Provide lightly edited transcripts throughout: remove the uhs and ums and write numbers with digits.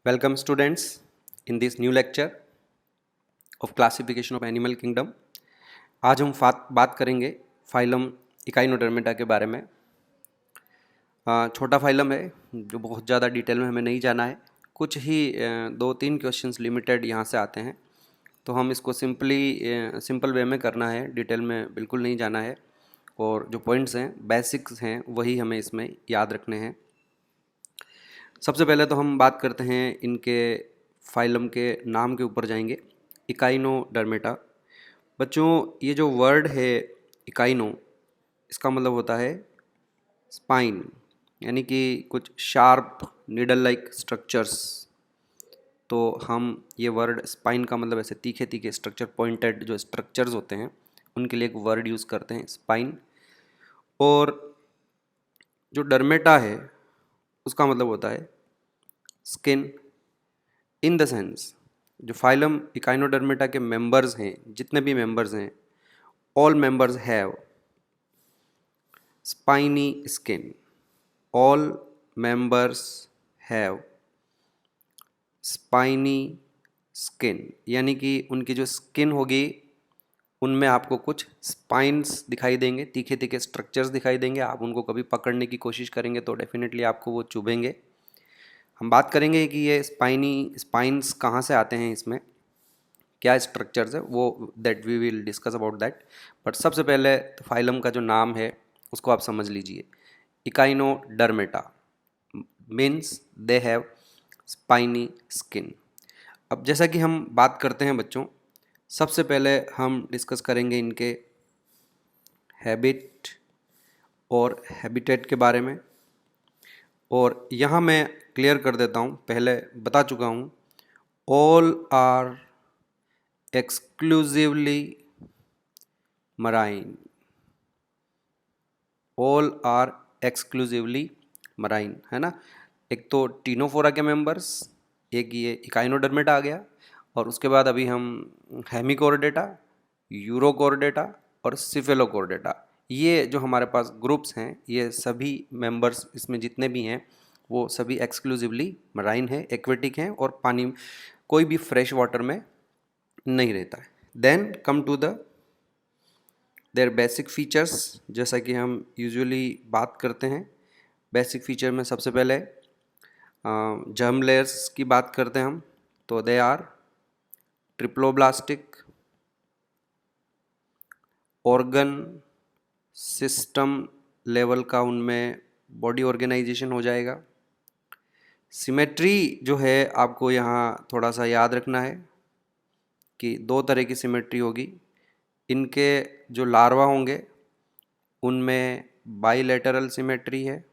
Welcome students in this new lecture of classification of animal kingdom। आज हम बात करेंगे फाइलम इकाइनोडर्मेटा के बारे में। छोटा फाइलम है जो बहुत ज़्यादा डिटेल में हमें नहीं जाना है, कुछ ही 2-3 क्वेश्चंस लिमिटेड यहाँ से आते हैं, तो हम इसको सिंपल वे में करना है, डिटेल में बिल्कुल नहीं जाना है और जो पॉइंट्स हैं बेसिक्स हैं वही हमें इसमें याद रखने हैं। सबसे पहले तो हम बात करते हैं इनके फाइलम के नाम के ऊपर जाएंगे। इकाइनोडर्मेटा। बच्चों ये जो वर्ड है इकाइनो, इसका मतलब होता है स्पाइन, यानी कि कुछ शार्प नीडल लाइक स्ट्रक्चर्स। तो हम ये वर्ड स्पाइन का मतलब ऐसे तीखे तीखे स्ट्रक्चर, पॉइंटेड जो स्ट्रक्चर्स होते हैं उनके लिए एक वर्ड यूज़ करते हैं स्पाइन। और जो डर्मेटा है उसका मतलब होता है स्किन। इन द सेंस जो फाइलम इकाइनोडर्मेटा के मेंबर्स हैं, जितने भी मेंबर्स हैं, all members have spiny skin. All members have spiny skin, यानी कि उनकी जो स्किन होगी उनमें आपको कुछ स्पाइन्स दिखाई देंगे, तीखे तीखे स्ट्रक्चर्स दिखाई देंगे। आप उनको कभी पकड़ने की कोशिश करेंगे तो डेफिनेटली आपको वो चुभेंगे। हम बात करेंगे कि ये स्पाइन्स कहाँ से आते हैं, इसमें क्या स्ट्रक्चर्स है, वो that we will discuss about that. But सबसे पहले तो फाइलम का जो नाम है उसको आप समझ लीजिए। Echinodermata means they have spiny skin. अब जैसा कि हम बात करते हैं बच्चों, सबसे पहले हम डिस्कस करेंगे इनके हैबिट और हैबिटेट के बारे में। और यहाँ मैं क्लियर कर देता हूँ, पहले बता चुका हूँ, all are exclusively marine. All are exclusively marine, है ना। एक तो टीनोफोरा के मेंबर्स, एक ये इकाइनोडर्मेटा आ गया, और उसके बाद अभी हम हेमिकोर्डेटा, यूरोकोर्डेटा और सिफेलोकोर्डेटा, ये जो हमारे पास ग्रुप्स हैं, ये सभी मेंबर्स इसमें जितने भी हैं वो सभी एक्सक्लूसिवली मराइन है, एक्वेटिक हैं और पानी कोई भी फ्रेश वाटर में नहीं रहता है। Then come to the their basic features, जैसा कि हम यूजुअली बात करते हैं। बेसिक फीचर में सबसे पहले जर्म लेयर्स की बात करते हैं हम, तो they are triploblastic, organ system level का उनमें बॉडी ऑर्गेनाइजेशन हो जाएगा। सिमेट्री जो है आपको यहाँ थोड़ा सा याद रखना है कि 2 तरह की सिमेट्री होगी। इनके जो लार्वा होंगे उनमें बाइलेटरल सिमेट्री है,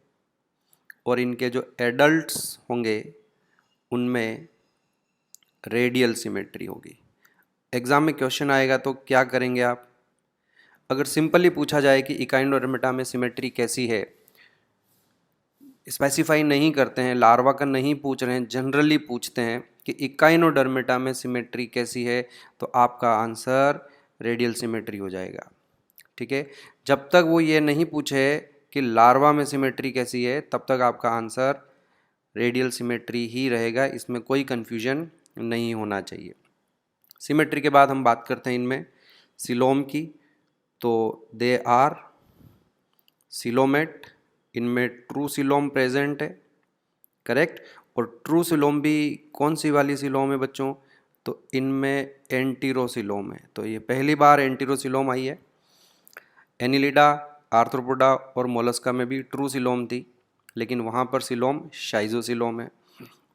और इनके जो एडल्ट्स होंगे उनमें रेडियल सिमेट्री होगी। एग्ज़ाम में क्वेश्चन आएगा तो क्या करेंगे आप, अगर सिंपली पूछा जाए कि इकाइनोडर्मेटा में सिमेट्री कैसी है, स्पेसिफाई नहीं करते हैं, लार्वा का नहीं पूछ रहे हैं, जनरली पूछते हैं कि इकाइनोडर्मेटा में सिमेट्री कैसी है, तो आपका आंसर रेडियल सिमेट्री हो जाएगा। ठीक है, जब तक वो ये नहीं पूछे कि लार्वा में सिमेट्री कैसी है, तब तक आपका आंसर रेडियल सिमेट्री ही रहेगा, इसमें कोई कन्फ्यूजन नहीं होना चाहिए। सिमेट्री के बाद हम बात करते हैं इनमें सिलोम की, तो दे आर सिलोमेट। इनमें ट्रू सिलोम प्रेजेंट है, करेक्ट। और ट्रू सिलोम भी कौन सी वाली सिलोम है बच्चों, तो इनमें एंटीरोसिलोम है, तो ये पहली बार एंटीरोसिलोम आई है। एनिलिडा, आर्थ्रोपोडा और मोलस्का में भी ट्रू सिलोम थी, लेकिन वहाँ पर सिलोम शाइजोसिलोम है।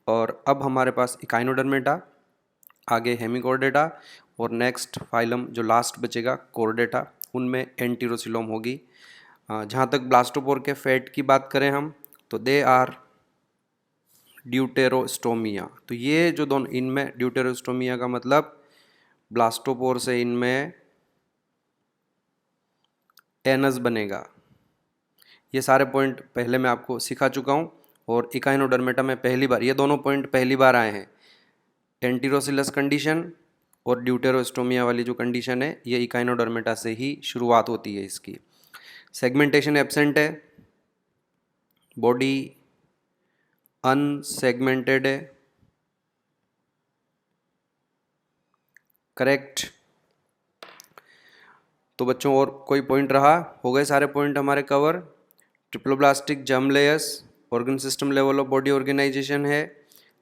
और अब हमारे पास इकाइनोडर्मेटा, आगे हेमिकोर्डेटा, और नेक्स्ट फाइलम जो लास्ट बचेगा कोर्डेटा, उनमें एंटीरोसिलोम होगी। जहाँ तक ब्लास्टोपोर के फैट की बात करें हम, तो दे आर ड्यूटेरोस्टोमिया। तो ये जो दोनों, इनमें ड्यूटेरोस्टोमिया का मतलब ब्लास्टोपोर से इनमें एनस बनेगा। ये सारे पॉइंट पहले मैं आपको सिखा चुका हूँ, और इकाइनोडर्मेटा में पहली बार ये दोनों पॉइंट पहली बार आए हैं। एंटीरोसिलस कंडीशन और ड्यूटेरोस्टोमिया वाली जो कंडीशन है, ये इकाइनोडर्मेटा से ही शुरुआत होती है इसकी। सेगमेंटेशन एब्सेंट है, बॉडी अनसेगमेंटेड है, करेक्ट। तो बच्चों और कोई पॉइंट रहा? हो गए सारे पॉइंट हमारे cover. Triploblastic germ layers organ system level of body organization है।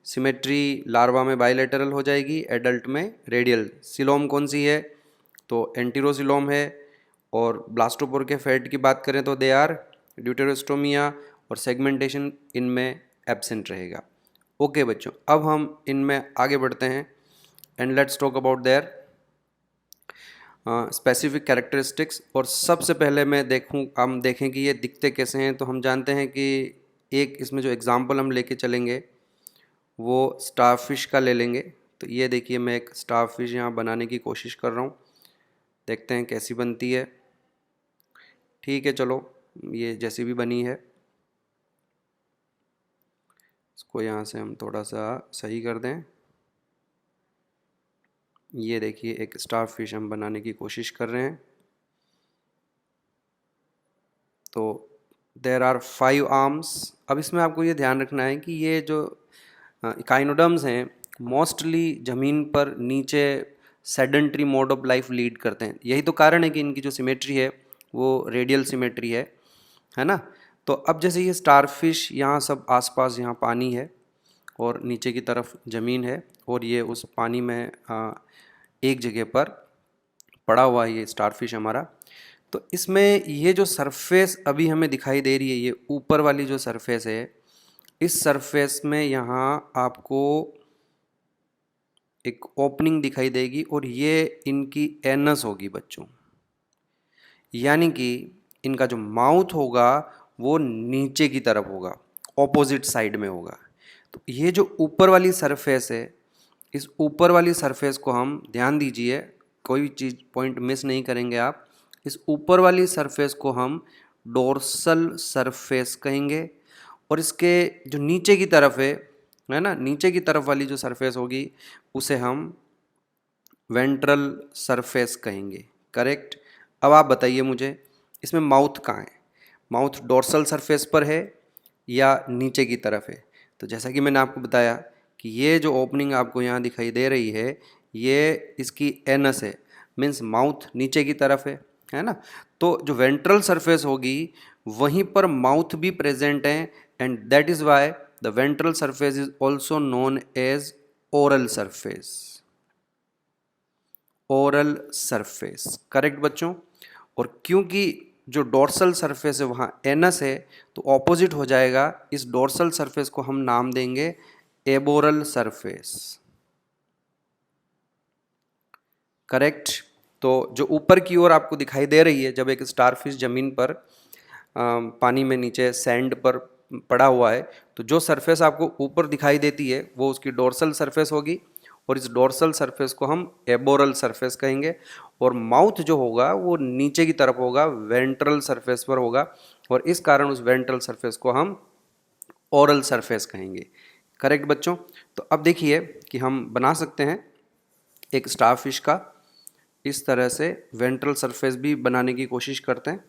सिमेट्री लार्वा में बाइलेटरल हो जाएगी, एडल्ट में रेडियल। सिलोम कौन सी है? तो एंटीरोसिलोम है। और ब्लास्टोपोर के फैट की बात करें तो दे आर ड्यूटेरोस्टोमिया, और सेगमेंटेशन इनमें एब्सेंट रहेगा। ओके बच्चों, अब हम इनमें आगे बढ़ते हैं and let's talk about their specific characteristics. और सबसे पहले हम देखें कि ये दिखते कैसे हैं। तो हम जानते हैं कि एक इसमें जो एग्जांपल हम लेके चलेंगे वो स्टारफिश का ले लेंगे। तो ये देखिए, मैं एक स्टारफिश यहाँ बनाने की कोशिश कर रहा हूँ, देखते हैं कैसी बनती है। ठीक है, चलो ये जैसी भी बनी है इसको यहाँ से हम थोड़ा सा सही कर दें। ये देखिए, एक स्टारफिश हम बनाने की कोशिश कर रहे हैं। तो देर आर 5 आर्म्स। अब इसमें आपको ये ध्यान रखना है कि ये जो इकाइनोडर्म्स हैं मोस्टली ज़मीन पर नीचे sedentary mode of life lead करते हैं। यही तो कारण है कि इनकी जो सिमेट्री है वो रेडियल सिमेट्री है ना। तो अब जैसे ये स्टारफिश, यहाँ सब आसपास यहाँ पानी है और नीचे की तरफ ज़मीन है, और ये उस पानी में एक जगह पर पड़ा हुआ है ये स्टारफिश हमारा। तो इसमें ये जो सरफेस अभी हमें दिखाई दे रही है, ये ऊपर वाली जो सरफेस है, इस सरफेस में यहाँ आपको एक ओपनिंग दिखाई देगी और ये इनकी एनस होगी बच्चों। यानी कि इनका जो माउथ होगा वो नीचे की तरफ होगा, ऑपोजिट साइड में होगा। तो ये जो ऊपर वाली सरफेस है, इस ऊपर वाली सरफेस को हम ध्यान दीजिए, कोई चीज़ पॉइंट मिस नहीं करेंगे आप। इस ऊपर वाली सरफेस को हम डोर्सल सरफेस कहेंगे, और इसके जो नीचे की तरफ है ना, नीचे की तरफ वाली जो सरफेस होगी उसे हम वेंट्रल सरफेस कहेंगे। करेक्ट। अब आप बताइए मुझे, इसमें माउथ कहाँ है? माउथ डोर्सल सरफेस पर है या नीचे की तरफ है? तो जैसा कि मैंने आपको बताया कि ये जो ओपनिंग आपको यहाँ दिखाई दे रही है, ये इसकी एनस है, मीन्स माउथ नीचे की तरफ है ना। तो जो वेंट्रल सरफेस होगी वहीं पर माउथ भी प्रेजेंट है, and that is why the ventral surface is also known as oral surface. Oral surface, correct बच्चों। और क्योंकि जो डोर्सल सरफेस है वहाँ एनस है, तो ऑपोजिट हो जाएगा, इस डोर्सल सरफेस को हम नाम देंगे एबोरल सरफेस। करेक्ट। तो जो ऊपर की ओर आपको दिखाई दे रही है, जब एक स्टारफिश जमीन पर पानी में नीचे सैंड पर पड़ा हुआ है, तो जो सरफेस आपको ऊपर दिखाई देती है वो उसकी डोर्सल सरफेस होगी, और इस डोर्सल सरफेस को हम एबोरल सरफेस कहेंगे। और माउथ जो होगा वो नीचे की तरफ होगा, वेंट्रल सरफेस पर होगा, और इस कारण उस वेंट्रल सरफेस को हम ओरल सरफेस कहेंगे। करेक्ट बच्चों। तो अब देखिए कि हम बना सकते हैं एक स्टारफिश का इस तरह से वेंट्रल सरफेस भी बनाने की कोशिश करते हैं।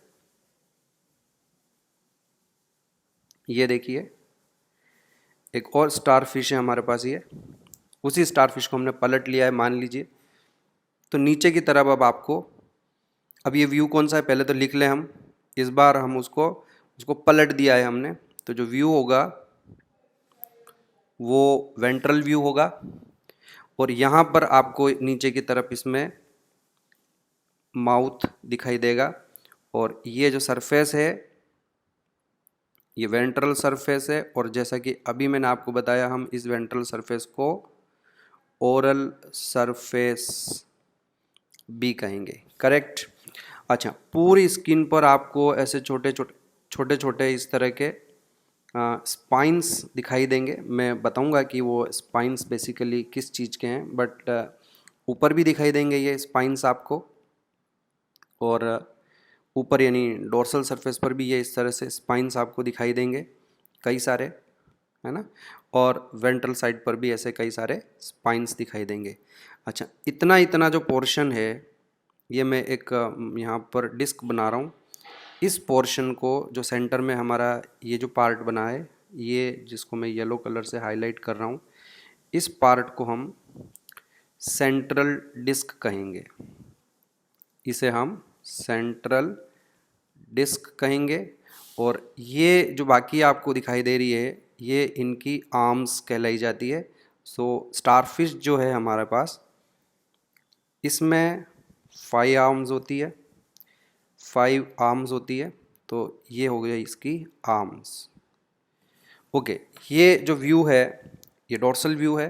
ये देखिए, एक और स्टारफिश है हमारे पास, ये उसी स्टारफिश को हमने पलट लिया है मान लीजिए। तो नीचे की तरफ अब ये व्यू कौन सा है पहले तो लिख लें हम। इस बार हम उसको पलट दिया है हमने, तो जो व्यू होगा वो वेंट्रल व्यू होगा, और यहाँ पर आपको नीचे की तरफ इसमें माउथ दिखाई देगा, और ये जो सरफेस है ये वेंट्रल सरफेस है, और जैसा कि अभी मैंने आपको बताया हम इस वेंट्रल सरफेस को ओरल सरफेस भी कहेंगे। करेक्ट। अच्छा, पूरी स्किन पर आपको ऐसे छोटे छोटे इस तरह के स्पाइंस दिखाई देंगे। मैं बताऊंगा कि वो स्पाइंस बेसिकली किस चीज़ के हैं, बट ऊपर भी दिखाई देंगे ये स्पाइंस आपको, और ऊपर यानी डोर्सल सरफेस पर भी ये इस तरह से स्पाइंस आपको दिखाई देंगे कई सारे, है ना। और वेंट्रल साइड पर भी ऐसे कई सारे स्पाइंस दिखाई देंगे। अच्छा, इतना इतना जो पोर्शन है, ये मैं एक यहाँ पर डिस्क बना रहा हूँ। इस पोर्शन को जो सेंटर में हमारा ये जो पार्ट बना है, ये जिसको मैं येलो कलर से हाईलाइट कर रहा हूँ, इस पार्ट को हम सेंट्रल डिस्क कहेंगे, इसे हम सेंट्रल डिस्क कहेंगे। और ये जो बाकी आपको दिखाई दे रही है ये इनकी आर्म्स कहलाई जाती है। सो स्टारफिश जो है हमारे पास, इसमें 5 आर्म्स होती है, 5 आर्म्स होती है। तो ये हो गया इसकी आर्म्स। ओके, ये जो व्यू है ये डोर्सल व्यू है।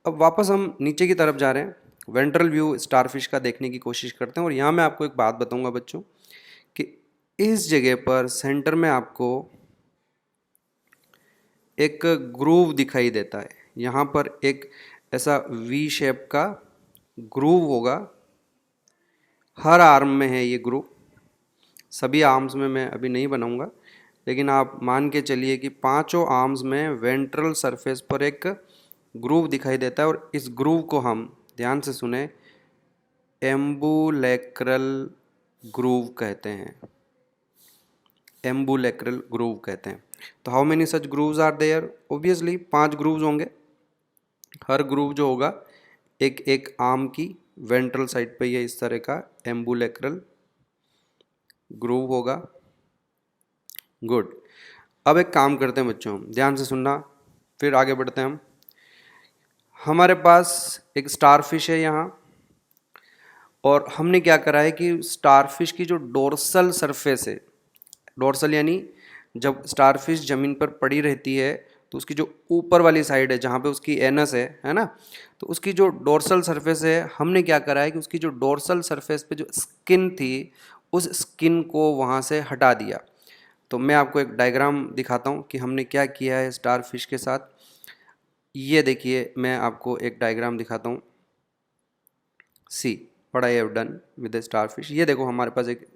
अब वापस हम नीचे की तरफ जा रहे हैं, वेंट्रल व्यू स्टारफिश का देखने की कोशिश करते हैं। और यहाँ मैं आपको एक बात बताऊंगा बच्चों कि इस जगह पर सेंटर में आपको एक ग्रूव दिखाई देता है। यहाँ पर एक ऐसा वी शेप का ग्रूव होगा, हर आर्म में है ये ग्रूव। सभी आर्म्स में मैं अभी नहीं बनाऊंगा, लेकिन आप मान के चलिए कि पांचों आर्म्स में वेंट्रल सरफेस पर एक ग्रूव दिखाई देता है। और इस ग्रूव को हम, ध्यान से सुने, एम्बुलेक्रल ग्रूव कहते हैं। एम्बुलेक्रल ग्रूव कहते हैं। तो how many such grooves are there? Obviously 5 grooves होंगे। हर ग्रूव जो होगा एक एक आर्म की वेंट्रल साइड पे ये इस तरह का एम्बुलेक्रल ग्रूव होगा। गुड। अब एक काम करते हैं बच्चों, ध्यान से सुनना, फिर आगे बढ़ते हैं हम। हमारे पास एक स्टारफिश है यहाँ, और हमने क्या करा है कि स्टारफिश की जो डोर्सल सरफेस है, डोर्सल यानी जब स्टारफिश ज़मीन पर पड़ी रहती है तो उसकी जो ऊपर वाली साइड है जहाँ पे उसकी एनस है ना, तो उसकी जो डोर्सल सरफेस है, हमने क्या करा है कि उसकी जो डोर्सल सरफेस पे जो स्किन थी उस स्किन को वहाँ से हटा दिया। तो मैं आपको एक डायग्राम दिखाता हूँ कि हमने क्या किया है स्टारफिश के साथ। ये देखिए, मैं आपको एक डायग्राम दिखाता हूँ। See what I have done with the starfish. ये देखो हमारे पास एक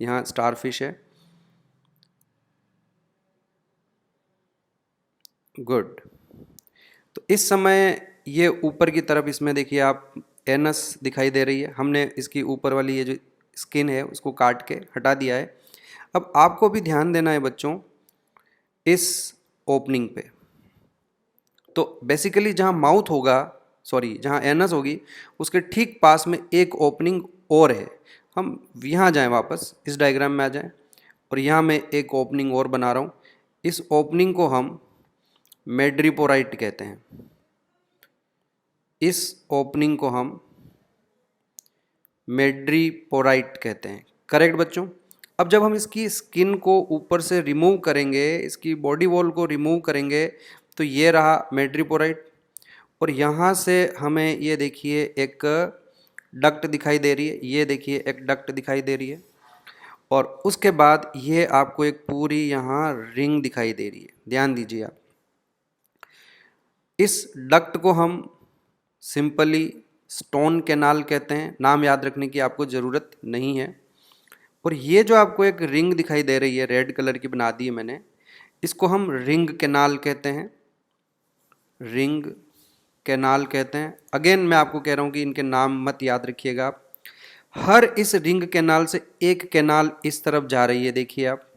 यहाँ स्टारफिश है। गुड। तो इस समय ये ऊपर की तरफ, इसमें देखिए आप, एनस दिखाई दे रही है। हमने इसकी ऊपर वाली ये जो स्किन है उसको काट के हटा दिया है। अब आपको भी ध्यान देना है बच्चों इस ओपनिंग पे। तो बेसिकली जहाँ माउथ होगा, सॉरी जहाँ एनस होगी, उसके ठीक पास में एक ओपनिंग और है। हम यहाँ जाएं, वापस इस डायग्राम में आ जाएं, और यहाँ मैं एक ओपनिंग और बना रहा हूँ। इस ओपनिंग को हम मैड्रिपोराइट कहते हैं। इस ओपनिंग को हम मैड्रिपोराइट कहते हैं। करेक्ट बच्चों? अब जब हम इसकी स्किन को ऊपर से रिमूव करेंगे, इसकी बॉडी वॉल को रिमूव करेंगे, तो ये रहा मैड्रिपोराइट। और यहाँ से हमें ये देखिए एक डक्ट दिखाई दे रही है, ये देखिए एक डक्ट दिखाई दे रही है। और उसके बाद ये आपको एक पूरी यहाँ रिंग दिखाई दे रही है। ध्यान दीजिए आप, इस डक्ट को हम सिंपली स्टोन कैनाल कहते हैं। नाम याद रखने की आपको ज़रूरत नहीं है। और ये जो आपको एक रिंग दिखाई दे रही है, रेड कलर की बना दी है मैंने, इसको हम रिंग कैनाल कहते हैं। रिंग कैनाल कहते हैं। अगेन मैं आपको कह रहा हूँ कि इनके नाम मत याद रखिएगा आप। हर इस रिंग कैनाल से एक कैनाल इस तरफ जा रही है। देखिए आप,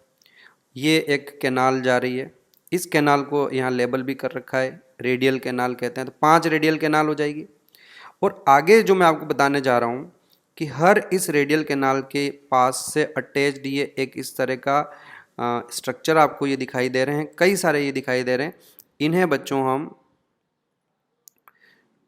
ये एक कैनाल जा रही है। इस कैनाल को यहाँ लेबल भी कर रखा है, रेडियल कैनाल कहते हैं। तो 5 रेडियल कैनाल हो जाएगी। और आगे जो मैं आपको बताने जा रहा हूँ कि हर इस रेडियल कैनाल के पास से अटैच्ड ये एक इस तरह का स्ट्रक्चर आपको ये दिखाई दे रहे हैं, कई सारे ये दिखाई दे रहे हैं। इन्हें बच्चों हम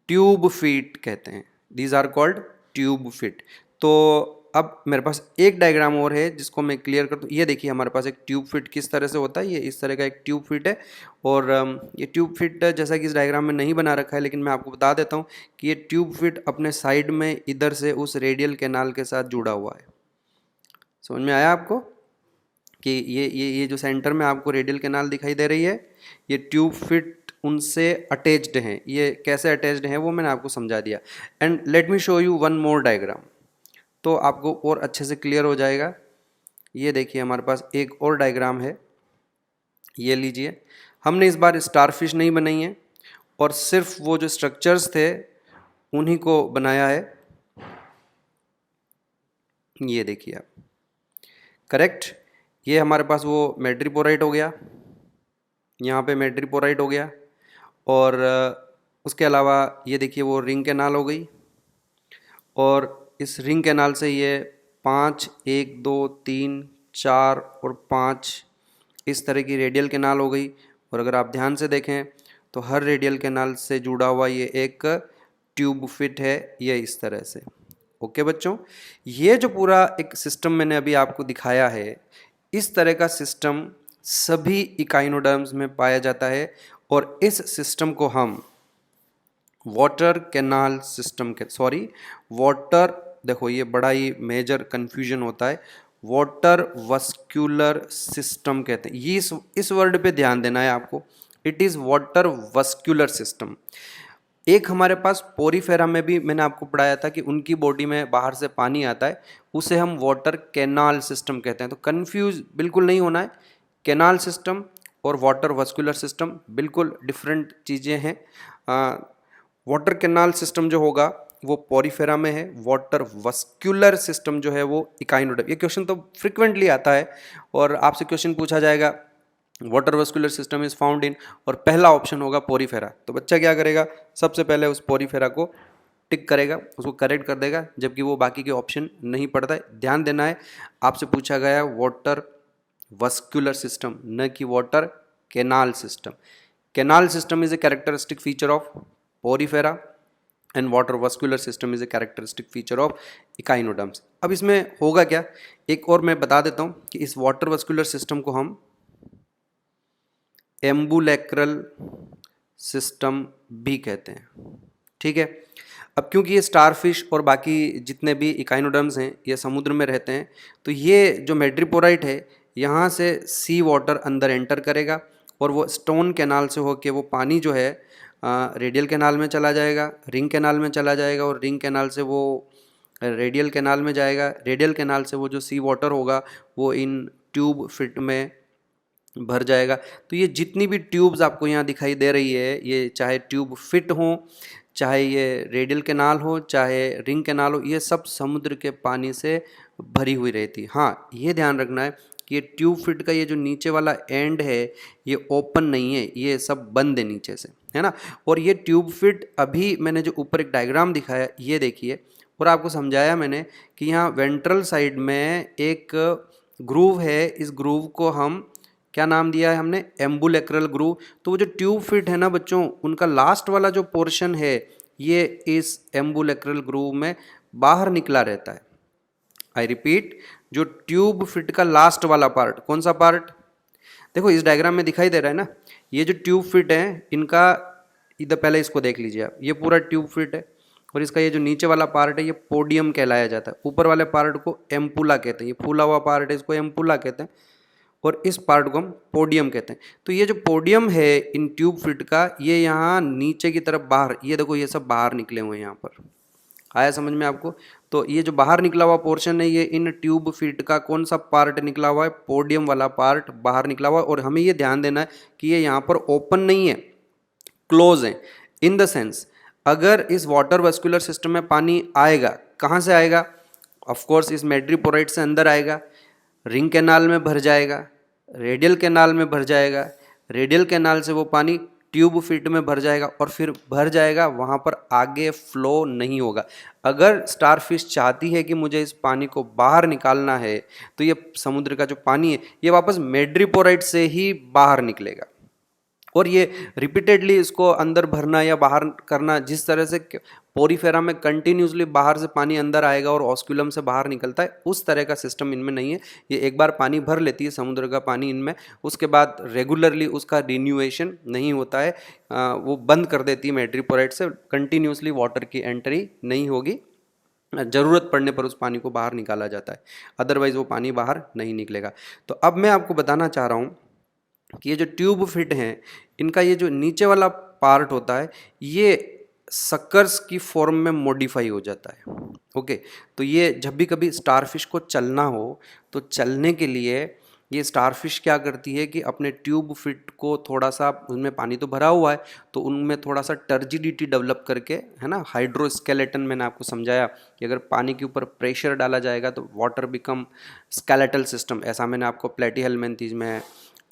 ट्यूब फीट कहते हैं। These are called tube feet. तो अब मेरे पास एक डायग्राम और है जिसको मैं क्लियर कर दूँ। ये देखिए हमारे पास एक ट्यूब फिट किस तरह से होता है। ये इस तरह का एक ट्यूब फिट है। और ये ट्यूब फिट जैसा कि इस डायग्राम में नहीं बना रखा है, लेकिन मैं आपको बता देता हूँ कि ये ट्यूब फिट अपने साइड में इधर से उस रेडियल कैनाल के साथ जुड़ा हुआ है। समझ में आया आपको कि ये जो सेंटर में आपको रेडियल कैनाल दिखाई दे रही है, ये ट्यूब फिट उनसे अटैच्ड हैं। ये कैसे अटैच्ड हैं वो मैंने आपको समझा दिया। And let me show you one more diagram, तो आपको और अच्छे से क्लियर हो जाएगा। ये देखिए हमारे पास एक और डायग्राम है, ये लीजिए। हमने इस बार स्टारफिश नहीं बनाई है, और सिर्फ वो जो स्ट्रक्चर्स थे उन्हीं को बनाया है। ये देखिए आप, करेक्ट। ये हमारे पास वो मैड्रिपोराइट हो गया, यहाँ पे मैड्रिपोराइट हो गया। और उसके अलावा ये देखिए वो रिंग कैनाल हो गई, और इस रिंग कैनाल से ये 5, 1, 2, 3, 4 और 5 इस तरह की रेडियल कैनाल हो गई। और अगर आप ध्यान से देखें तो हर रेडियल कैनाल से जुड़ा हुआ ये एक ट्यूब फिट है, ये इस तरह से। ओके बच्चों, ये जो पूरा एक सिस्टम मैंने अभी आपको दिखाया है, इस तरह का सिस्टम सभी इकाइनोडर्म्स में पाया जाता है, और इस सिस्टम को हम वाटर कैनाल सिस्टम के वाटर, देखो ये बड़ा ही मेजर कंफ्यूजन होता है, वाटर वस्क्यूलर सिस्टम कहते हैं। ये इस वर्ड पे ध्यान देना है आपको, it is water vascular system. एक हमारे पास पोरीफेरा में भी मैंने आपको पढ़ाया था कि उनकी बॉडी में बाहर से पानी आता है, उसे हम वाटर कैनाल सिस्टम कहते हैं। तो कंफ्यूज बिल्कुल नहीं होना है, कैनाल सिस्टम और वाटर वस्कुलर सिस्टम बिल्कुल डिफरेंट चीज़ें हैं। वाटर कैनाल सिस्टम जो होगा वो पोरीफेरा में है, वाटर वस्कुलर सिस्टम जो है वो इकाइनोडर्म। ये क्वेश्चन तो फ्रिक्वेंटली आता है, और आपसे क्वेश्चन पूछा जाएगा water vascular system is found in, और पहला ऑप्शन होगा पोरीफेरा। तो बच्चा क्या करेगा, सबसे पहले उस पोरीफेरा को टिक करेगा, उसको करेक्ट कर देगा, जबकि वो बाकी के ऑप्शन नहीं पढ़ता है। ध्यान देना है, आपसे पूछा गया है वाटर वस्कुलर सिस्टम, न कि water canal system. Canal system is a characteristic feature of Porifera and water vascular system is a characteristic feature of echinoderms. अब इसमें होगा क्या, एक और मैं बता देता हूँ कि इस वाटर वस्कुलर सिस्टम को हम एम्बुलेक्रल सिस्टम भी कहते हैं। ठीक है, अब क्योंकि ये स्टारफिश और बाकी जितने भी इकाइनोडर्म्स हैं ये समुद्र में रहते हैं, तो ये जो मैड्रिपोराइट है यहाँ से सी वाटर अंदर एंटर करेगा, और वो स्टोन कैनाल से होके वो पानी जो है रेडियल कैनाल में चला जाएगा, रिंग कैनाल में चला जाएगा, और रिंग कैनाल से वो रेडियल कैनाल में जाएगा। रेडियल कैनाल से वो जो सी वाटर होगा वो इन ट्यूब फिट में भर जाएगा। तो ये जितनी भी ट्यूब्स आपको यहाँ दिखाई दे रही है, ये चाहे ट्यूब फिट हो, चाहे ये रेडियल कैनाल हो, चाहे रिंग कैनाल हो, ये सब समुद्र के पानी से भरी हुई रहती है। हाँ, ये ध्यान रखना है कि ये ट्यूब फिट का ये जो नीचे वाला एंड है ये ओपन नहीं है, ये सब बंद है नीचे से, है ना। और ये ट्यूब फिट अभी मैंने जो ऊपर एक डायग्राम दिखाया ये देखिए, और आपको समझाया मैंने कि यहाँ वेंट्रल साइड में एक ग्रूव है, इस ग्रूव को हम क्या नाम दिया है हमने, एम्बुलेक्रल ग्रूव। तो वो जो ट्यूब फिट है ना बच्चों, उनका लास्ट वाला जो पोर्शन है ये इस एम्बुलेक्रल ग्रूव में बाहर निकला रहता है। आई रिपीट, जो ट्यूब फिट का लास्ट वाला पार्ट, कौन सा पार्ट, देखो इस डायग्राम में दिखाई दे रहा है ना, ये जो ट्यूब फिट है इनका, इधर पहले इसको देख लीजिए आप, ये पूरा ट्यूब फिट है, और इसका ये जो नीचे वाला पार्ट है ये पोडियम कहलाया जाता है। ऊपर वाले पार्ट को एम्पुला कहते हैं, ये फूला हुआ पार्ट है इसको एम्पुला कहते हैं, और इस पार्ट को हम पोडियम कहते हैं। तो ये जो पोडियम है इन ट्यूब फिट का, ये यहाँ नीचे की तरफ बाहर, ये देखो ये सब बाहर निकले हुए हैं, यहाँ पर आया समझ में आपको। तो ये जो बाहर निकला हुआ पोर्शन है ये इन ट्यूब फिट का कौन सा पार्ट निकला हुआ है, पोडियम वाला पार्ट बाहर निकला हुआ है। और हमें ये ध्यान देना है कि ये यहाँ पर ओपन नहीं है, क्लोज है। इन द सेंस अगर इस वाटर वस्कुलर सिस्टम में पानी आएगा, कहाँ से आएगा, ऑफकोर्स इस मैड्रिपोराइट से अंदर आएगा, रिंग कैनाल में भर जाएगा, रेडियल कैनाल में भर जाएगा, रेडियल कैनाल से वो पानी ट्यूब फिट में भर जाएगा, और फिर भर जाएगा, वहाँ पर आगे फ्लो नहीं होगा। अगर स्टारफिश चाहती है कि मुझे इस पानी को बाहर निकालना है, तो ये समुद्र का जो पानी है ये वापस मैड्रिपोराइट से ही बाहर निकलेगा, और ये रिपीटेडली इसको अंदर भरना या बाहर करना, जिस तरह से पोरीफेरा में कंटिन्यूसली बाहर से पानी अंदर आएगा और ऑस्क्यूलम से बाहर निकलता है, उस तरह का सिस्टम इनमें नहीं है। ये एक बार पानी भर लेती है समुद्र का पानी इनमें, उसके बाद रेगुलरली उसका रिन्यूएशन नहीं होता है, वो बंद कर देती है मैड्रिपोराइट से, कंटिन्यूसली वाटर की एंट्री नहीं होगी, ज़रूरत पड़ने पर उस पानी को बाहर निकाला जाता है, अदरवाइज़ वो पानी बाहर नहीं निकलेगा। तो अब मैं आपको बताना चाह रहा हूँ कि ये जो ट्यूब फिट हैं इनका ये जो नीचे वाला पार्ट होता है ये सक्कर्स की फॉर्म में मॉडिफाई हो जाता है। ओके, तो ये जब भी कभी स्टारफिश को चलना हो तो चलने के लिए ये स्टारफिश क्या करती है कि अपने ट्यूब फिट को थोड़ा सा, उनमें पानी तो भरा हुआ है तो उनमें थोड़ा सा टर्जिडिटी डेवलप करके, है ना, हाइड्रोस्केलेटन मैंने आपको समझाया कि अगर पानी के ऊपर प्रेशर डाला जाएगा तो वाटर बिकम स्केलेटल सिस्टम, ऐसा मैंने आपको प्लेटीहेल्मिन्थीज में,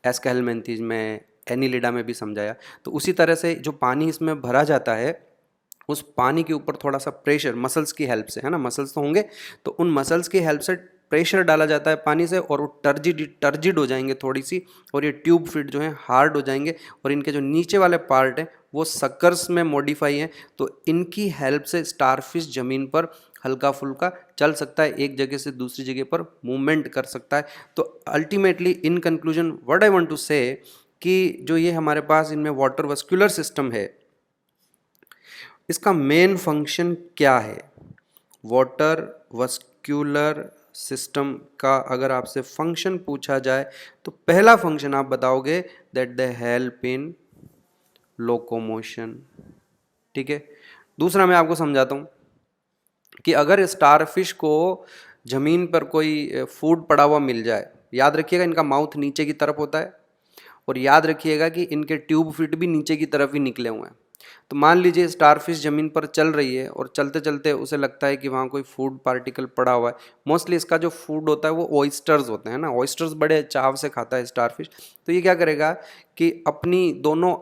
एस्केहेल्मिन्थीज में, एनिलिडा में भी समझाया। तो उसी तरह से जो पानी इसमें भरा जाता है, उस पानी के ऊपर थोड़ा सा प्रेशर मसल्स की हेल्प से, है ना, मसल्स तो होंगे, तो उन मसल्स की हेल्प से प्रेशर डाला जाता है पानी से, और वो टर्जिड हो जाएंगे थोड़ी सी, और ये ट्यूब फिट जो है हार्ड हो जाएंगे, और इनके जो नीचे वाले पार्ट हैं वो सक्कर्स में मॉडिफाई हैं। तो इनकी हेल्प से स्टारफिश ज़मीन पर हल्का फुल्का चल सकता है, एक जगह से दूसरी जगह पर मूवमेंट कर सकता है। तो ultimately in conclusion what I want to say कि जो ये हमारे पास इनमें वाटर वस्कुलर सिस्टम है, इसका मेन फंक्शन क्या है? वाटर वस्क्यूलर सिस्टम का अगर आपसे फंक्शन पूछा जाए तो पहला फंक्शन आप बताओगे that they help in locomotion. ठीक है, दूसरा मैं आपको समझाता हूँ कि अगर स्टारफिश को ज़मीन पर कोई फूड पड़ा हुआ मिल जाए, याद रखिएगा इनका माउथ नीचे की तरफ होता है, और याद रखिएगा कि इनके ट्यूब फिट भी नीचे की तरफ ही निकले हुए हैं। तो मान लीजिए स्टारफिश ज़मीन पर चल रही है और चलते चलते उसे लगता है कि वहाँ कोई फूड पार्टिकल पड़ा हुआ है। मोस्टली इसका जो फूड होता है वो ऑयस्टर्स होते हैं ना, ऑयस्टर्स बड़े चाव से खाता है स्टारफिश। तो ये क्या करेगा कि अपनी दोनों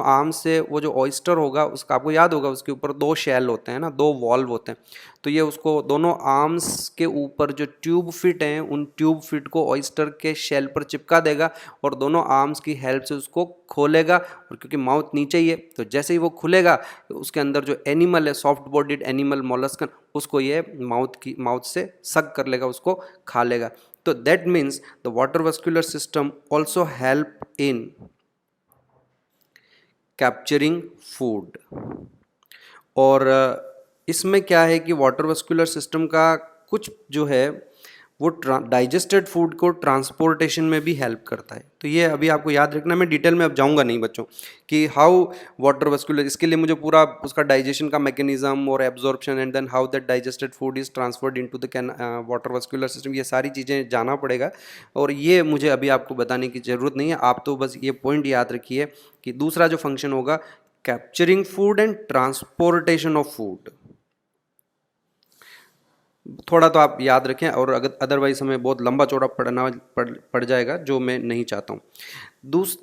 आर्म्स से वो जो ऑयस्टर होगा उसका, आपको याद होगा उसके ऊपर दो शेल होते हैं ना, दो वॉल्व होते हैं, तो ये उसको दोनों आर्म्स के ऊपर जो ट्यूब फिट हैं उन ट्यूब फिट को ऑयस्टर के शेल पर चिपका देगा, और दोनों आर्म्स की हेल्प से उसको खोलेगा। और क्योंकि माउथ नीचे ही है तो जैसे ही वो खुलेगा तो उसके अंदर जो एनिमल है, सॉफ्ट बॉडीड एनिमल मोलस्कन, उसको ये माउथ से सक कर लेगा, उसको खा लेगा। तो that means the water vascular system also help in capturing food. और इसमें क्या है कि वाटर वस्कुलर सिस्टम का कुछ जो है वो डाइजेस्टेड फूड को ट्रांसपोर्टेशन में भी हेल्प करता है। तो ये अभी आपको याद रखना, मैं डिटेल में अब जाऊंगा नहीं बच्चों कि हाउ वाटर वस्कुलर, इसके लिए मुझे पूरा उसका डाइजेशन का मैकेनिज्म और absorption and then how that digested food is transferred into the water vascular system, ये सारी चीज़ें जाना पड़ेगा, और ये मुझे अभी आपको बताने की ज़रूरत नहीं है। आप तो बस ये पॉइंट याद रखिए कि दूसरा जो फंक्शन होगा capturing food and transportation of food, थोड़ा तो आप याद रखें, और अगर अदरवाइज हमें बहुत लंबा चौड़ा पड़ जाएगा, जो मैं नहीं चाहता हूँ।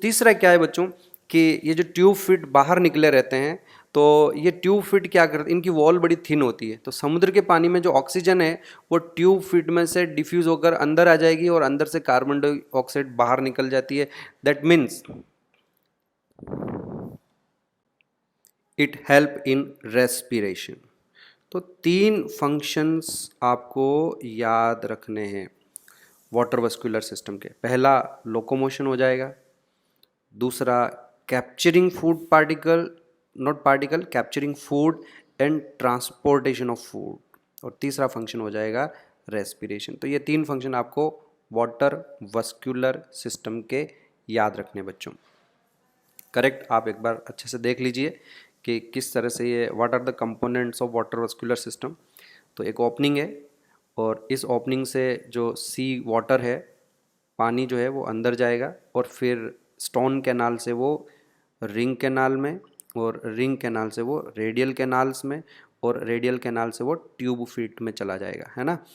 तीसरा क्या है बच्चों कि ये जो ट्यूब फिट बाहर निकले रहते हैं, तो ये ट्यूब फिट क्या करते हैं, इनकी वॉल बड़ी थिन होती है, तो समुद्र के पानी में जो ऑक्सीजन है वो ट्यूब फिट में से डिफ्यूज होकर अंदर आ जाएगी, और अंदर से कार्बन डाइऑक्साइड बाहर निकल जाती है। That means it help in respiration. तो 3 फंक्शंस आपको याद रखने हैं वाटर वस्कुलर सिस्टम के। पहला लोकोमोशन हो जाएगा, दूसरा capturing food particle, not particle, capturing food and transportation of food, और तीसरा फंक्शन हो जाएगा रेस्पिरेशन। तो ये 3 फंक्शन आपको वाटर वस्कुलर सिस्टम के याद रखने बच्चों। करेक्ट, आप एक बार अच्छे से देख लीजिए कि किस तरह से ये what are the components of water vascular system. तो एक ओपनिंग है, और इस ओपनिंग से जो सी वाटर है, पानी जो है वो अंदर जाएगा, और फिर स्टोन कैनाल से वो रिंग कैनाल में, और रिंग कैनाल से वो रेडियल कैनाल्स में, और रेडियल कैनाल से वो ट्यूब फीट में चला जाएगा, है ना।